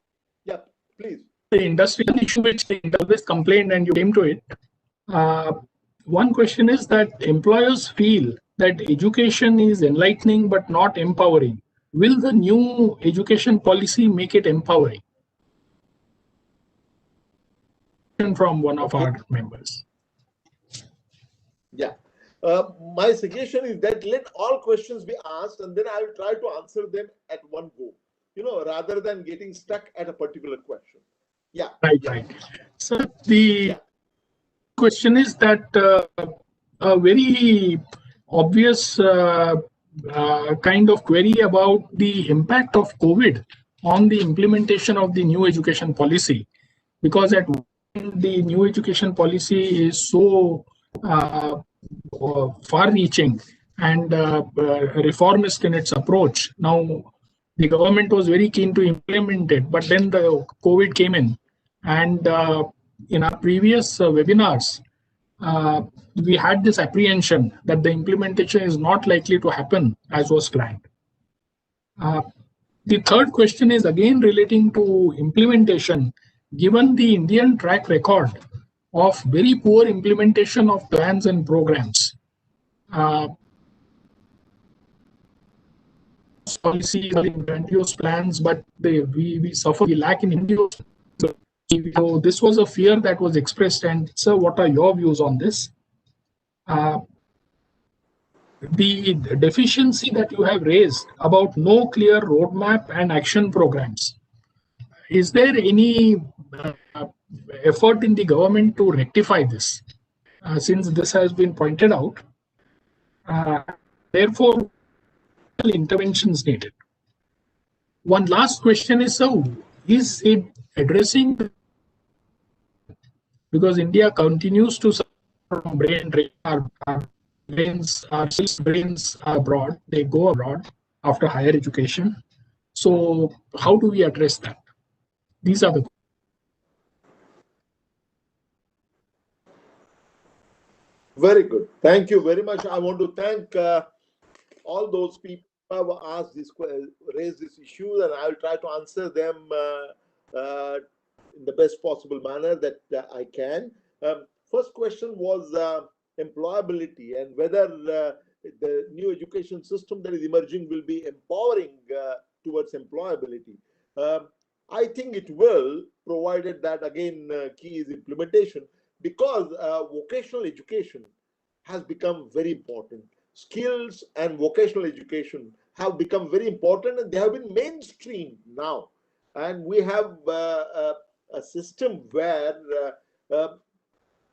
Yeah, please. The industrial issue which they always complained and you came to it. One question is that employers feel that education is enlightening but not empowering. Will the new education policy make it empowering? From one of our members. Yeah. My suggestion is that let all questions be asked and then I will try to answer them at one go, rather than getting stuck at a particular question. Yeah. Right. So the question is that a very obvious kind of query about the impact of COVID on the implementation of the new education policy, because at the new education policy is so far-reaching and reformist in its approach. Now, the government was very keen to implement it, but then the COVID came in. And in our previous webinars, we had this apprehension that the implementation is not likely to happen as was planned. The third question is again relating to implementation. Given the Indian track record of very poor implementation of plans and programs, policies are in grandiose plans, but we suffer the lack in India. So this was a fear that was expressed, and sir, what are your views on this? The deficiency that you have raised about no clear roadmap and action programs, is there any effort in the government to rectify this? Since this has been pointed out, therefore, interventions needed. One last question is, so is it addressing, because India continues to suffer from brain drain. Our brains are abroad, they go abroad after higher education. So how do we address that? These are the questions. Very good. Thank you very much. I want to thank all those people who have raised this issue, and I will try to answer them in the best possible manner that I can. First question was employability and whether the new education system that is emerging will be empowering towards employability. I think it will, provided that, again, key is implementation, because vocational education has become very important. Skills and vocational education have become very important, and they have been mainstream now. And we have a system where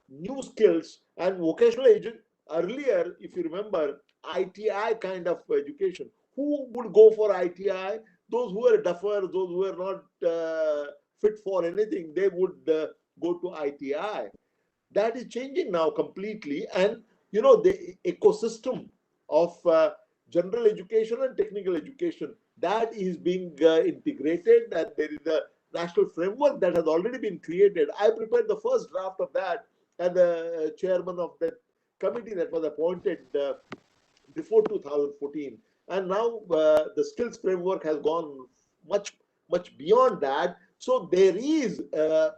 new skills and vocational education, earlier, if you remember, ITI kind of education. Who would go for ITI? Those who were duffer, those who were not fit for anything, they would go to ITI. That is changing now completely. And, you know, the ecosystem of general education and technical education, that is being integrated, and there is a national framework that has already been created. I prepared the first draft of that, and the chairman of that committee that was appointed before 2014. And now the skills framework has gone much beyond that. So there is a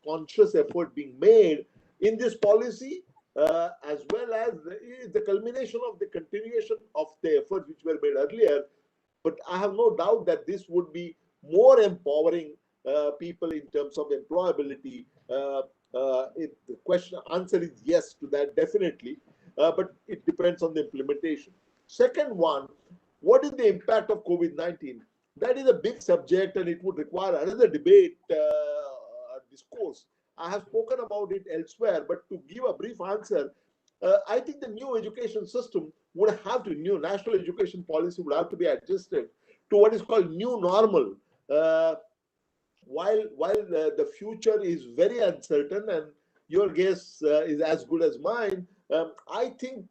conscious effort being made in this policy, as well as the culmination of the continuation of the efforts which were made earlier. But I have no doubt that this would be more empowering people in terms of employability. The answer is yes to that, definitely, but it depends on the implementation. Second one, what is the impact of COVID-19? That is a big subject, and it would require another debate, discourse. I have spoken about it elsewhere, but to give a brief answer, I think the new education system would have to, new national education policy would have to be adjusted to what is called new normal. While the future is very uncertain, and your guess is as good as mine, I think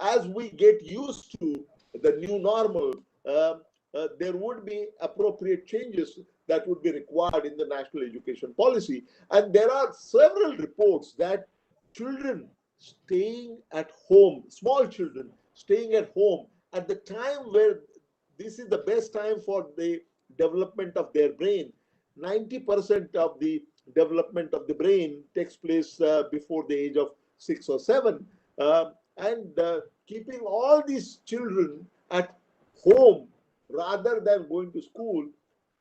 as we get used to the new normal, there would be appropriate changes that would be required in the national education policy. And there are several reports that children staying at home, small children staying at home at the time where this is the best time for the development of their brain. 90% of the development of the brain takes place before the age of 6 or 7. And keeping all these children at home rather than going to school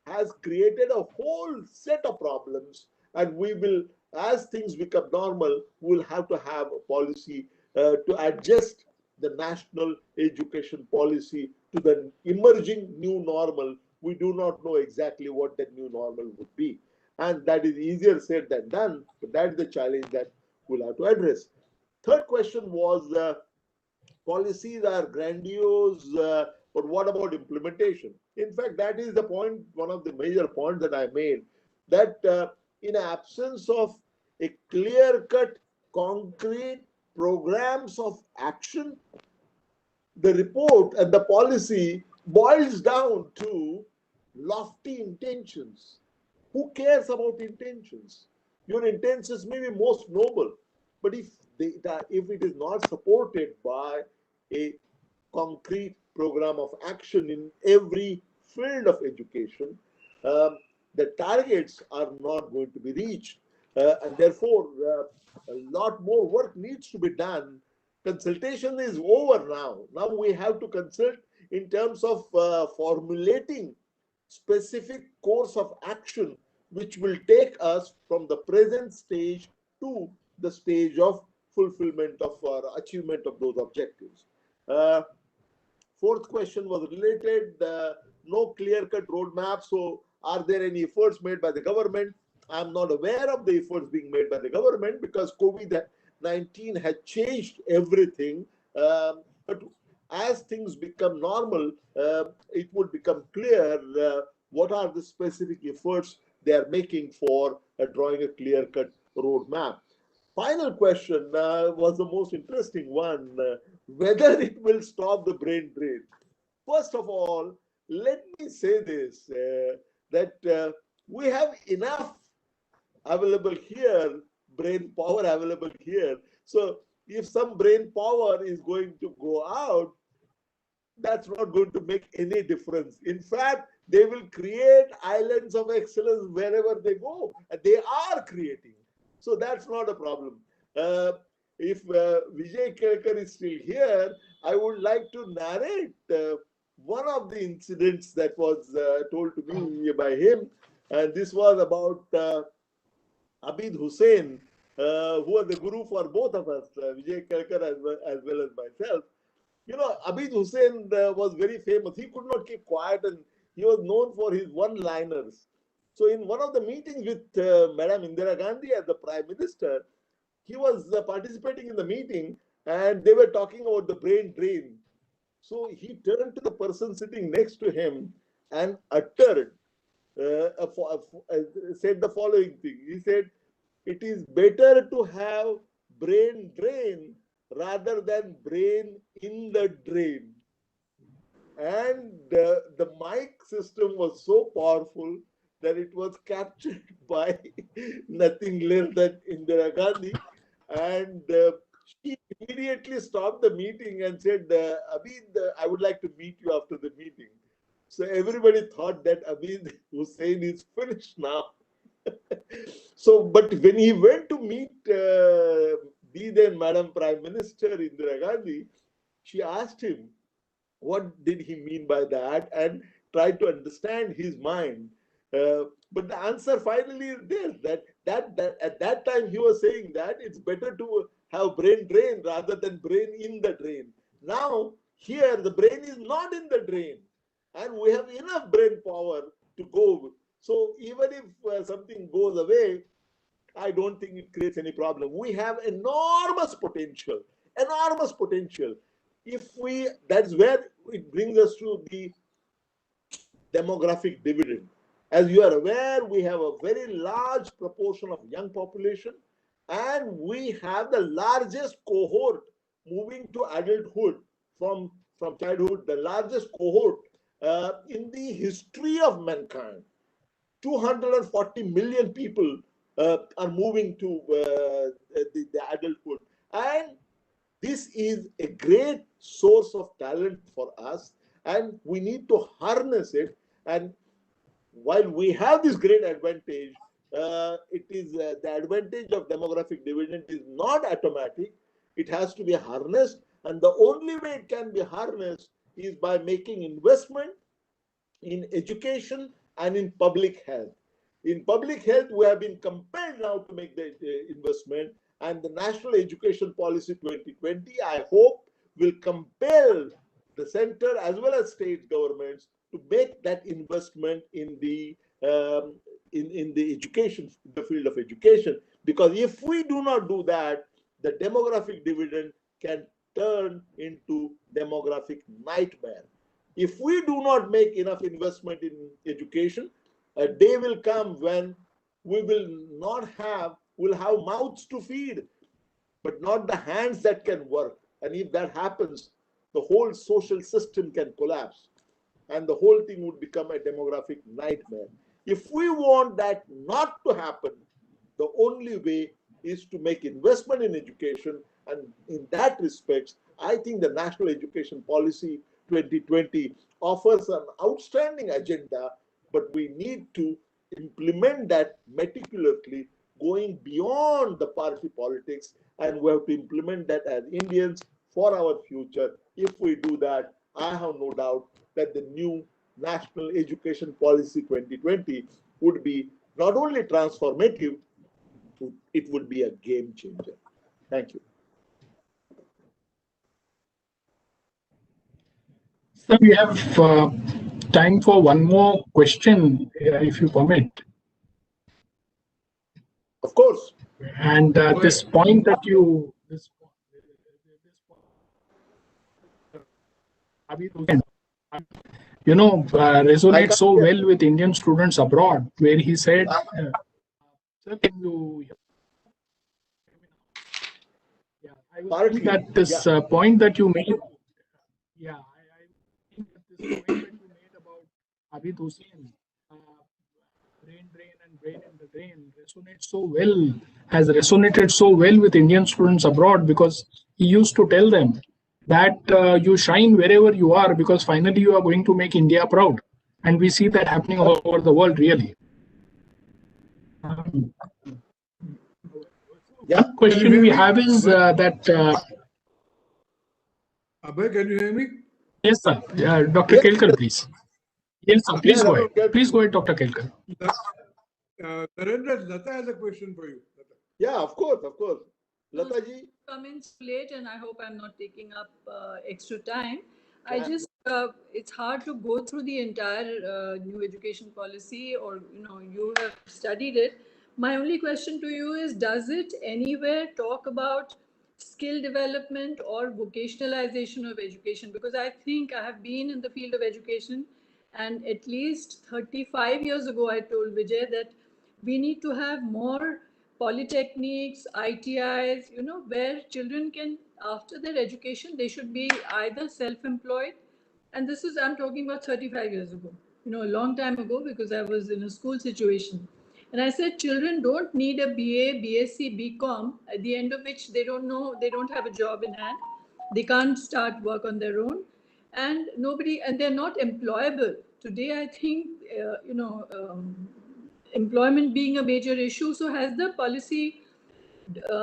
has created a whole set of problems. And we will, as things become normal, we'll have to have a policy to adjust the national education policy to the emerging new normal. We do not know exactly what that new normal would be. And that is easier said than done, but that is the challenge that we'll have to address. Third question was, policies are grandiose, but what about implementation? In fact, that is the point, one of the major points that I made, that in absence of a clear-cut, concrete programs of action, the report and the policy boils down to lofty intentions. Who cares about intentions? Your intentions may be most noble, but if it is not supported by a concrete program of action in every field of education, the targets are not going to be reached. And therefore, a lot more work needs to be done. Consultation is over now. Now we have to consult in terms of formulating specific course of action which will take us from the present stage to the stage of fulfillment of or achievement of those objectives. Fourth question was related, no clear-cut roadmap. So are there any efforts made by the government? I'm not aware of the efforts being made by the government because COVID-19 had changed everything. But as things become normal, it would become clear what are the specific efforts they are making for drawing a clear-cut roadmap. Final question was the most interesting one, whether it will stop the brain drain. First of all, let me say this, that we have enough available here, brain power available here. So if some brain power is going to go out, that's not going to make any difference. In fact, They will create islands of excellence wherever they go. And they are creating. So that's not a problem. If Vijay Kelkar is still here, I would like to narrate one of the incidents that was told to me by him. And this was about Abid Hussain, who was the guru for both of us, Vijay Kelkar as well as myself. You know, Abid Hussain was very famous. He could not keep quiet, and he was known for his one-liners. So in one of the meetings with Madam Indira Gandhi as the Prime Minister, he was participating in the meeting, and they were talking about the brain drain. So he turned to the person sitting next to him and uttered, said the following thing. He said, "It is better to have brain drain rather than brain in the drain." And the mic system was so powerful that it was captured by nothing less than Indira Gandhi. And she immediately stopped the meeting and said, "Abid, I would like to meet you after the meeting." So everybody thought that Abid Hussain is finished now. So, but when he went to meet the then Madam Prime Minister Indira Gandhi, she asked him, what did he mean by that, and tried to understand his mind. But the answer finally is there, that at that time he was saying that it's better to have brain drain rather than brain in the drain. Now, here the brain is not in the drain, and we have enough brain power to go. So even if something goes away, I don't think it creates any problem. We have enormous potential, enormous potential. That's where it brings us to the demographic dividend. As you are aware, we have a very large proportion of young population, and we have the largest cohort moving to adulthood from childhood, the largest cohort in the history of mankind. 240 million people are moving to the adulthood. And this is a great source of talent for us, and we need to harness it. And while we have this great advantage, it is the advantage of demographic dividend is not automatic. It has to be harnessed, and the only way it can be harnessed is by making investment in education and in public health. In public health, we have been compelled now to make the investment, and the National Education Policy 2020, I hope, will compel the center as well as state governments to make that investment in the education, the field of education. Because if we do not do that, the demographic dividend can turn into demographic nightmare. If we do not make enough investment in education, a day will come when we'll have mouths to feed, but not the hands that can work. And if that happens, the whole social system can collapse, and the whole thing would become a demographic nightmare. If we want that not to happen, the only way is to make investment in education. And in that respect, I think the National Education Policy 2020 offers an outstanding agenda, but we need to implement that meticulously, going beyond the party politics, and we have to implement that as Indians for our future. If we do that, I have no doubt that the new National Education Policy 2020 would be not only transformative, it would be a game changer. Thank you. So we have time for one more question, if you permit. Of course. And this point that you, resonates so well with Indian students abroad, where he said, "Sir, can you?" Yeah, I was thinking that this point that you made. Yeah, I think that this point that you made about Abid Hussain, brain drain and brain in the drain, resonates so well, has resonated so well with Indian students abroad, because he used to tell them that you shine wherever you are, because finally you are going to make India proud. And we see that happening all over the world, really. Yeah. One question we have is that. Abhay, can you hear me? Yes, sir. Dr. Yes, Kelkar, please. Yes, sir. Please Yeah, go Dr. ahead. Kelkar. Please go ahead, Dr. Kelkar. Narendra, Lata has a question for you. Lata. Yeah, of course, of course. Lataji, Come in late, and I hope I'm not taking up extra time. Yeah. It's hard to go through the entire new education policy, or you have studied it. My only question to you is: does it anywhere talk about skill development or vocationalization of education? Because I think I have been in the field of education, and at least 35 years ago, I told Vijay that we need to have more polytechnics, ITIs, where children can, after their education, they should be either self-employed. And this is, I'm talking about 35 years ago, a long time ago, because I was in a school situation. And I said, children don't need a BA, BSc, BCom, at the end of which they don't have a job in hand. They can't start work on their own. And they're not employable. Today, I think, employment being a major issue. So has the policy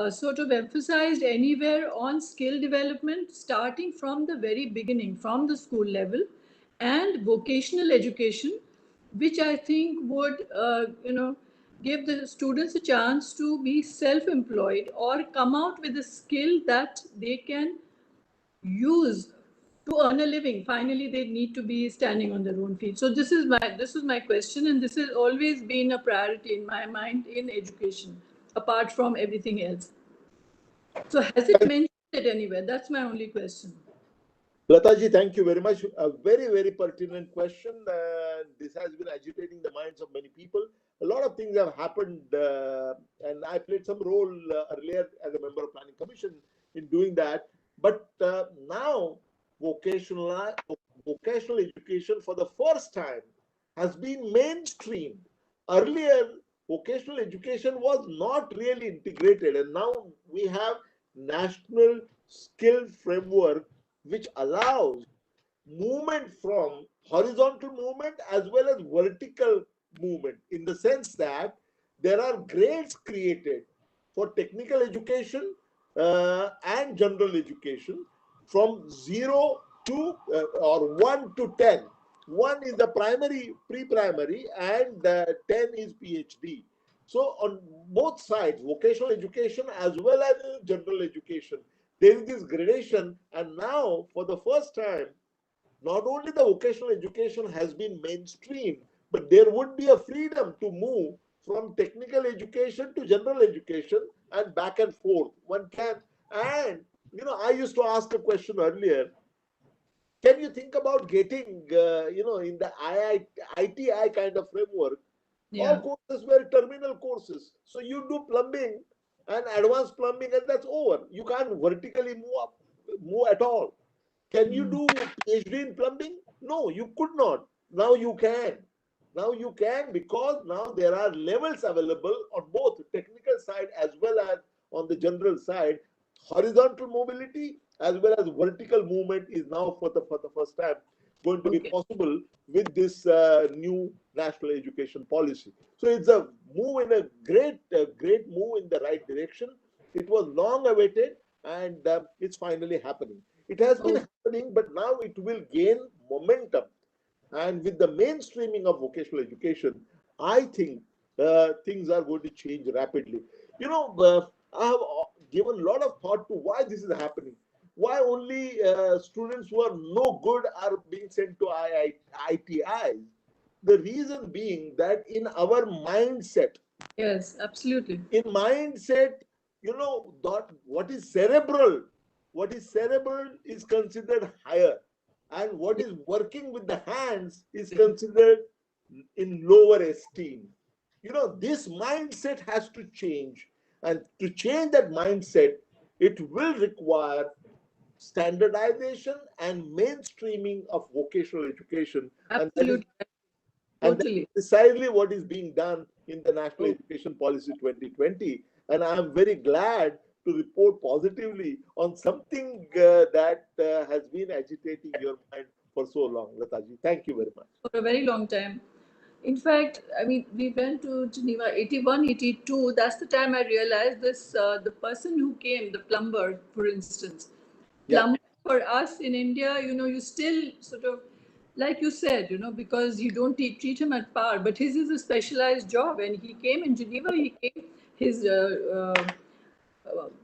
sort of emphasized anywhere on skill development, starting from the very beginning, from the school level, and vocational education, which I think would, give the students a chance to be self-employed or come out with a skill that they can use to earn a living. Finally, they need to be standing on their own feet. So this is my question, and this has always been a priority in my mind in education, apart from everything else. So has it mentioned it anywhere? That's my only question. Lataji, thank you very much. A very, very pertinent question. This has been agitating the minds of many people. A lot of things have happened, and I played some role earlier as a member of Planning Commission in doing that. But now, vocational education for the first time has been mainstream. Earlier, vocational education was not really integrated, and now we have national skill framework which allows movement from horizontal movement as well as vertical movement, in the sense that there are grades created for technical education and general education from 0 to or 1 to 10. 1 is the primary, pre-primary, and 10 is PhD. So on both sides, vocational education as well as general education, there is this gradation. And now, for the first time, not only the vocational education has been mainstream, but there would be a freedom to move from technical education to general education and back and forth. One can, and I used to ask a question earlier. Can you think about getting, in the ITI kind of framework, all courses were terminal courses. So you do plumbing and advanced plumbing, and that's over. You can't vertically move at all. Can you do PhD in plumbing? No, you could not. Now you can. Now you can, because now there are levels available on both technical side as well as on the general side. Horizontal mobility as well as vertical movement is now for the first time going to be possible with this new national education policy. So it's a move in a great move in the right direction. It was long awaited, and it's finally happening. It has been happening, but now it will gain momentum. And with the mainstreaming of vocational education, I think things are going to change rapidly. I have given a lot of thought to why this is happening. Why only students who are no good are being sent to ITIs? The reason being that in our mindset, Yes, absolutely. in mindset, that what is cerebral is considered higher, and what is working with the hands is considered in lower esteem. This mindset has to change, and to change that mindset, it will require standardization and mainstreaming of vocational education. Absolutely. And that's Totally. precisely what is being done in the National Education Policy 2020. And I am very glad to report positively on something that has been agitating your mind for so long, Lataji. Thank you very much. For a very long time. In fact, I mean, we went to Geneva 81, 82. That's the time I realized this, the person who came, the plumber, for instance. Yeah. Plumber for us in India, you know, you still sort of, like you said, you know, because you don't treat him at par, but his is a specialized job. And he came in Geneva, he came, his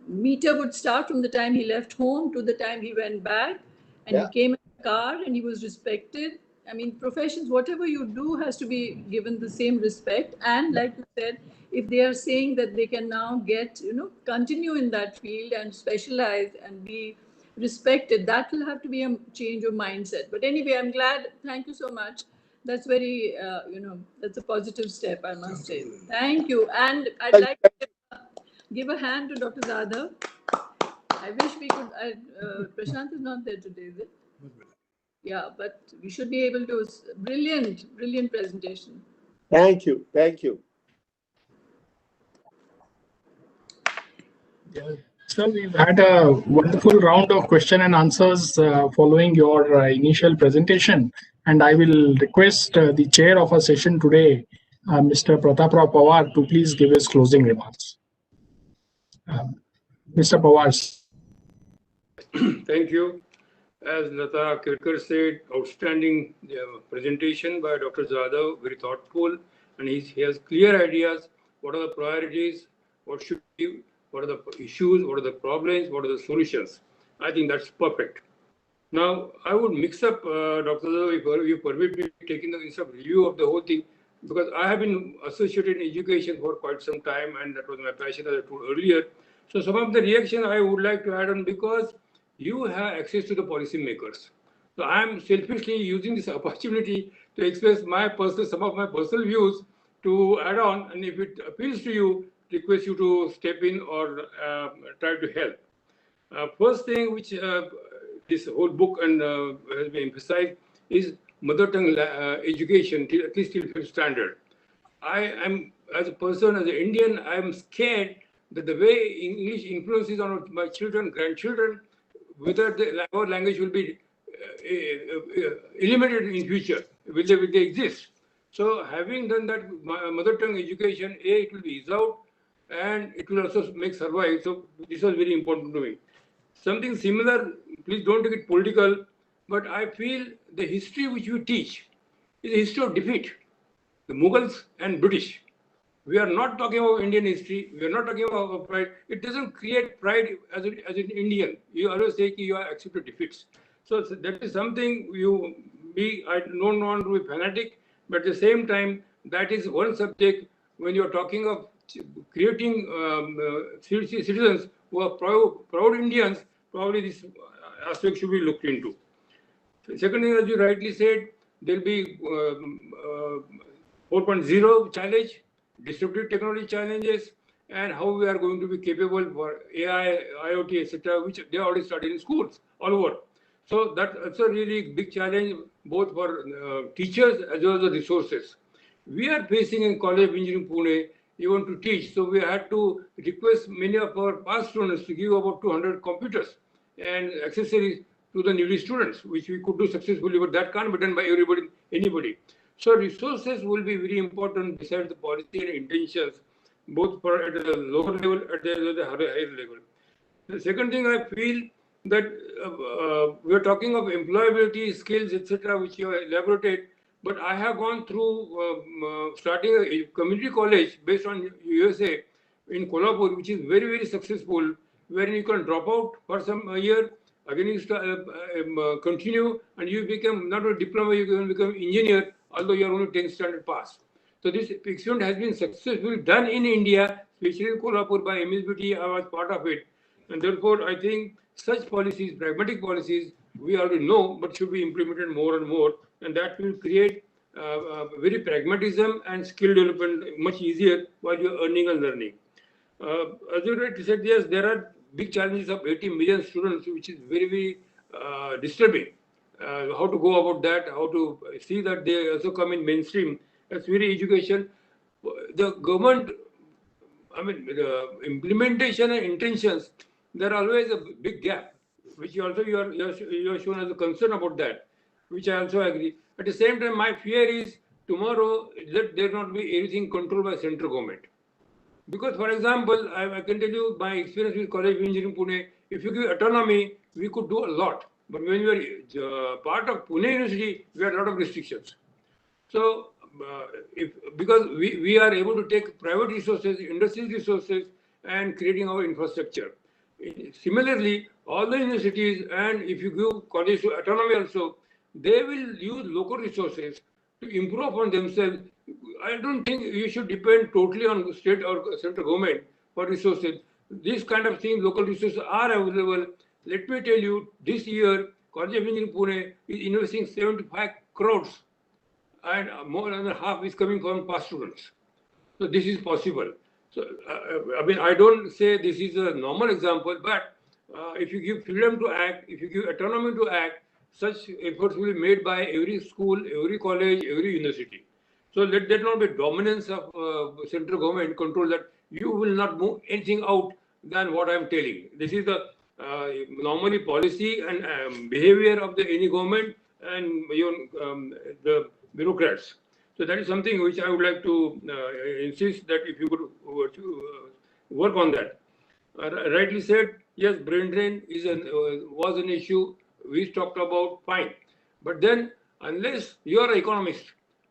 meter would start from the time he left home to the time he went back, and he came in a car and he was respected. I mean, professions, whatever you do has to be given the same respect. And like you said, if they are saying that they can now get, you know, continue in that field and specialize and be respected, that will have to be a change of mindset. But anyway, I'm glad. Thank you so much. That's very, you know, that's a positive step, I must say. Thank you. And I'd like to give a hand to Dr. Jadhav. I wish we could. Prashant is not there today, is it? Yeah, but we should be able to. Brilliant, brilliant presentation. Thank you. Thank you. Yeah. So we've had a wonderful round of question and answers following your initial presentation. And I will request the chair of our session today, Mr. Pratap Pawar, to please give his closing remarks. Mr. Pawar. Thank you. As Lata Kirkar said, outstanding presentation by Dr. Jadhav, very thoughtful, and he has clear ideas. What are the priorities? What should be? What are the issues? What are the problems? What are the solutions? I think that's perfect. Now, I would mix up, Dr. Jadhav, if you permit me taking the instead of review of the whole thing, because I have been associated in education for quite some time, and that was my passion, as I told earlier. So some of the reaction I would like to add on, because you have access to the policymakers. So I am selfishly using this opportunity to express some of my personal views to add on, and if it appeals to you, request you to step in or try to help. First thing which this whole book and has been emphasized is mother tongue education, at least till fifth standard. I am, as a person, as an Indian, I am scared that the way English influences on my children, grandchildren, whether our language will be eliminated in future, will they exist? So having done that mother tongue education, it will be eased out and it will also make survive. So this was very important to me. Something similar, please don't take it political, but I feel the history which we teach is a history of defeat. The Mughals and British. We are not talking about Indian history. We are not talking about pride. It doesn't create pride as an Indian. You always say you are accepted defeats. So that is something I don't want to be fanatic, but at the same time, that is one subject when you are talking of creating citizens who are proud Indians, probably this aspect should be looked into. Second thing, as you rightly said, there will be 4.0 challenge, disruptive technology challenges, and how we are going to be capable for AI, IoT, etc., which they already started in schools all over. So that's a really big challenge, both for teachers as well as the resources. We are facing in College of Engineering Pune, even to teach. So we had to request many of our past students to give about 200 computers and accessories to the newly students, which we could do successfully, but that can't be done by anybody. So resources will be very important besides the policy and intentions, both for at the lower level as well as the higher level. The second thing I feel that we are talking of employability, skills, etc., which you have elaborated, but I have gone through starting a community college based on USA in Kolhapur, which is very, very successful, where you can drop out for some year, again you continue, and you become not a diploma, you can become engineer, although you are only 10th standard pass. So this experiment has been successfully done in India, especially in Kolhapur by MSBT. I was part of it. And therefore, I think such policies, pragmatic policies, we already know, but should be implemented more and more. And that will create very pragmatism and skill development much easier while you're earning and learning. As you rightly said, yes, there are big challenges of 80 million students, which is very, very disturbing. How to go about that, how to see that they also come in mainstream. That's very education. The government, I mean, the implementation and intentions, there are always a big gap, which you are shown as a concern about that. which I also agree. At the same time, my fear is tomorrow let there not be everything controlled by central government. Because, for example, I can tell you my experience with College of Engineering Pune. If you give autonomy, we could do a lot. But when we are part of Pune University, we have a lot of restrictions. So, because we are able to take private resources, industry resources, and creating our infrastructure. Similarly, all the universities, and if you give college autonomy also, they will use local resources to improve on themselves. I don't think you should depend totally on state or central government for resources. These kind of things, local resources are available. Let me tell you, this year, College of Engineering Pune is investing 75 crores, and more than half is coming from past students. So this is possible. So I mean, I don't say this is a normal example, but if you give freedom to act, if you give autonomy to act, such efforts will be made by every school, every college, every university. So let there not be dominance of central government control that you will not move anything out than what I am telling. This is the normally policy and behavior of the any government and the bureaucrats. So that is something which I would like to insist that if you could work on that. Rightly said, yes, brain drain was an issue we talked about, fine. But then, unless you are an economist,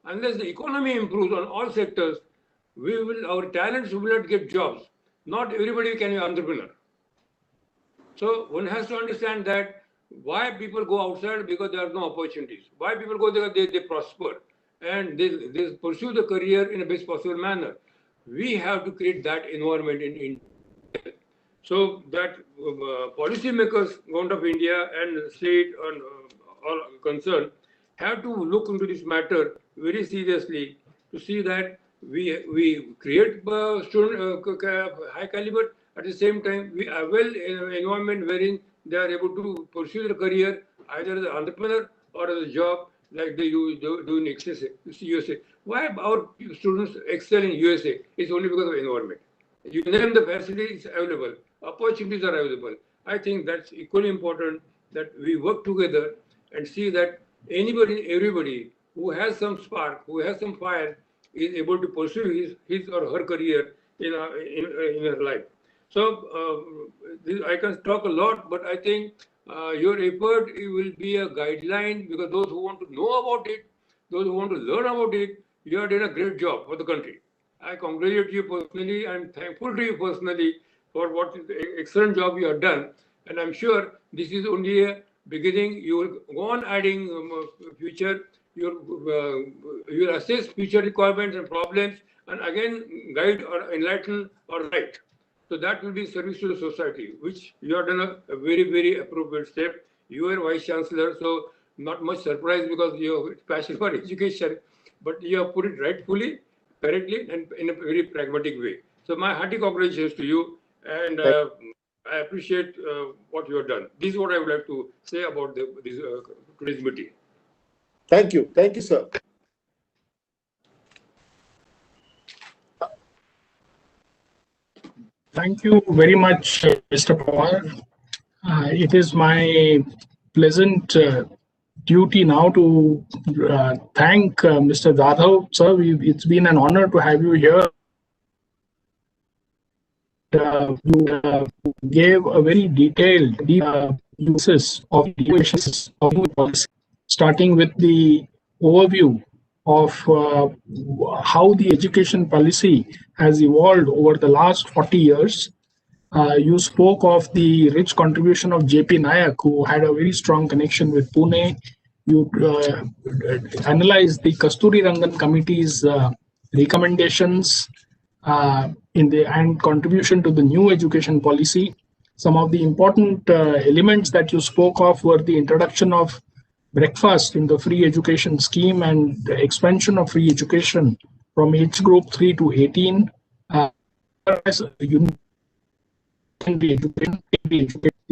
unless the economy improves on all sectors, our talents will not get jobs. Not everybody can be an entrepreneur. So one has to understand that why people go outside, because there are no opportunities. Why people go there, they prosper and they pursue the career in the best possible manner. We have to create that environment in India. So that policymakers, government of India and state and all concerned have to look into this matter very seriously to see that we create student high caliber. At the same time, we avail an environment wherein they are able to pursue their career either as an entrepreneur or as a job like they do in USA. Why our students excel in USA? It's only because of environment. You name the facilities available, opportunities are available. I think that's equally important that we work together and see that anybody, everybody who has some spark, who has some fire, is able to pursue his or her career in her life. So I can talk a lot, but I think your effort will be a guideline, because those who want to know about it, those who want to learn about it, you have done a great job for the country. I congratulate you personally. I'm thankful to you personally for what excellent job you have done. And I'm sure this is only a beginning. You will go on adding future. You'll assess future requirements and problems, and again guide or enlighten or write. So that will be service to the society, which you have done a very, very appropriate step. You are Vice Chancellor, so not much surprise because you have passion for education, but you have put it rightfully, correctly, and in a very pragmatic way. So my hearty congratulations to you, and I appreciate what you have done. This is what I would like to say about this today's meeting. Thank you. Thank you, sir. Thank you very much, Mr. Pawar. It is my pleasant duty now to thank Mr. Jadhav, sir. It's been an honor to have you here. You gave a very detailed uses of equations of policy, starting with the overview of how the education policy has evolved over the last 40 years. You spoke of the rich contribution of J.P. Nayak, who had a very strong connection with Pune. You analyzed the Kasturi Rangan Committee's recommendations and contribution to the new education policy. Some of the important elements that you spoke of were the introduction of breakfast in the free education scheme and the expansion of free education from age group 3 to 18. The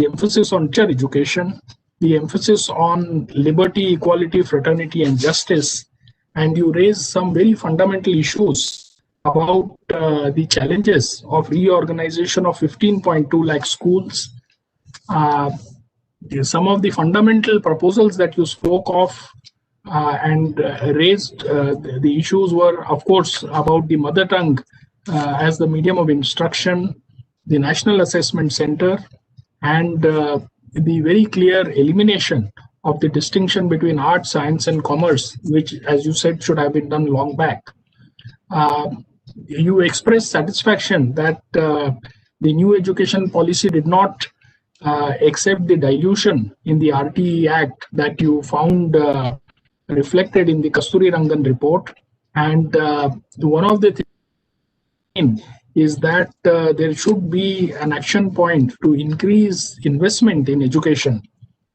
emphasis on teacher education, the emphasis on liberty, equality, fraternity, and justice. And you raised some very fundamental issues about the challenges of reorganization of 15.2 lakh schools, some of the fundamental proposals that you spoke of and raised the issues were, of course, about the mother tongue as the medium of instruction, the National Assessment Center, and the very clear elimination of the distinction between art, science, and commerce, which, as you said, should have been done long back. You expressed satisfaction that the new education policy did not accept the dilution in the RTE Act that you found reflected in the Kasturi Rangan report. And one of the things is that there should be an action point to increase investment in education.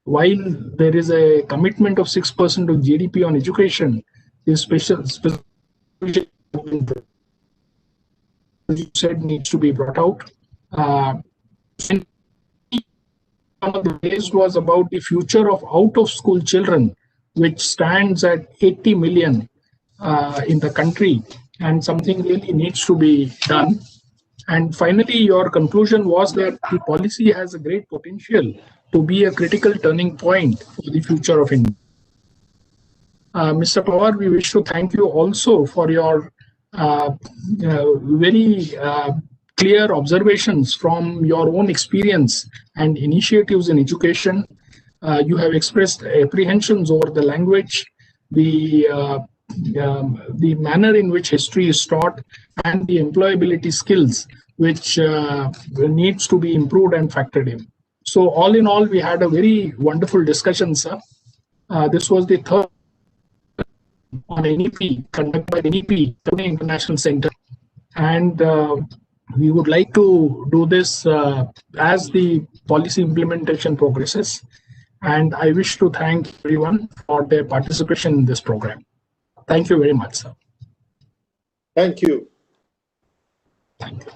While there is a commitment of 6% of GDP on education, this special as you said, needs to be brought out. And one of the ways was about the future of out-of-school children, which stands at 80 million in the country, and something really needs to be done. And finally, your conclusion was that the policy has a great potential to be a critical turning point for the future of India. Mr. Pawar, we wish to thank you also for your very clear observations from your own experience and initiatives in education. You have expressed apprehensions over the language, the manner in which history is taught, and the employability skills which needs to be improved and factored in. So all in all, we had a very wonderful discussion, sir. This was the third on NEP conducted by NEP, Pune International Center, and we would like to do this as the policy implementation progresses. And I wish to thank everyone for their participation in this program. Thank you very much, sir. Thank you. Thank you.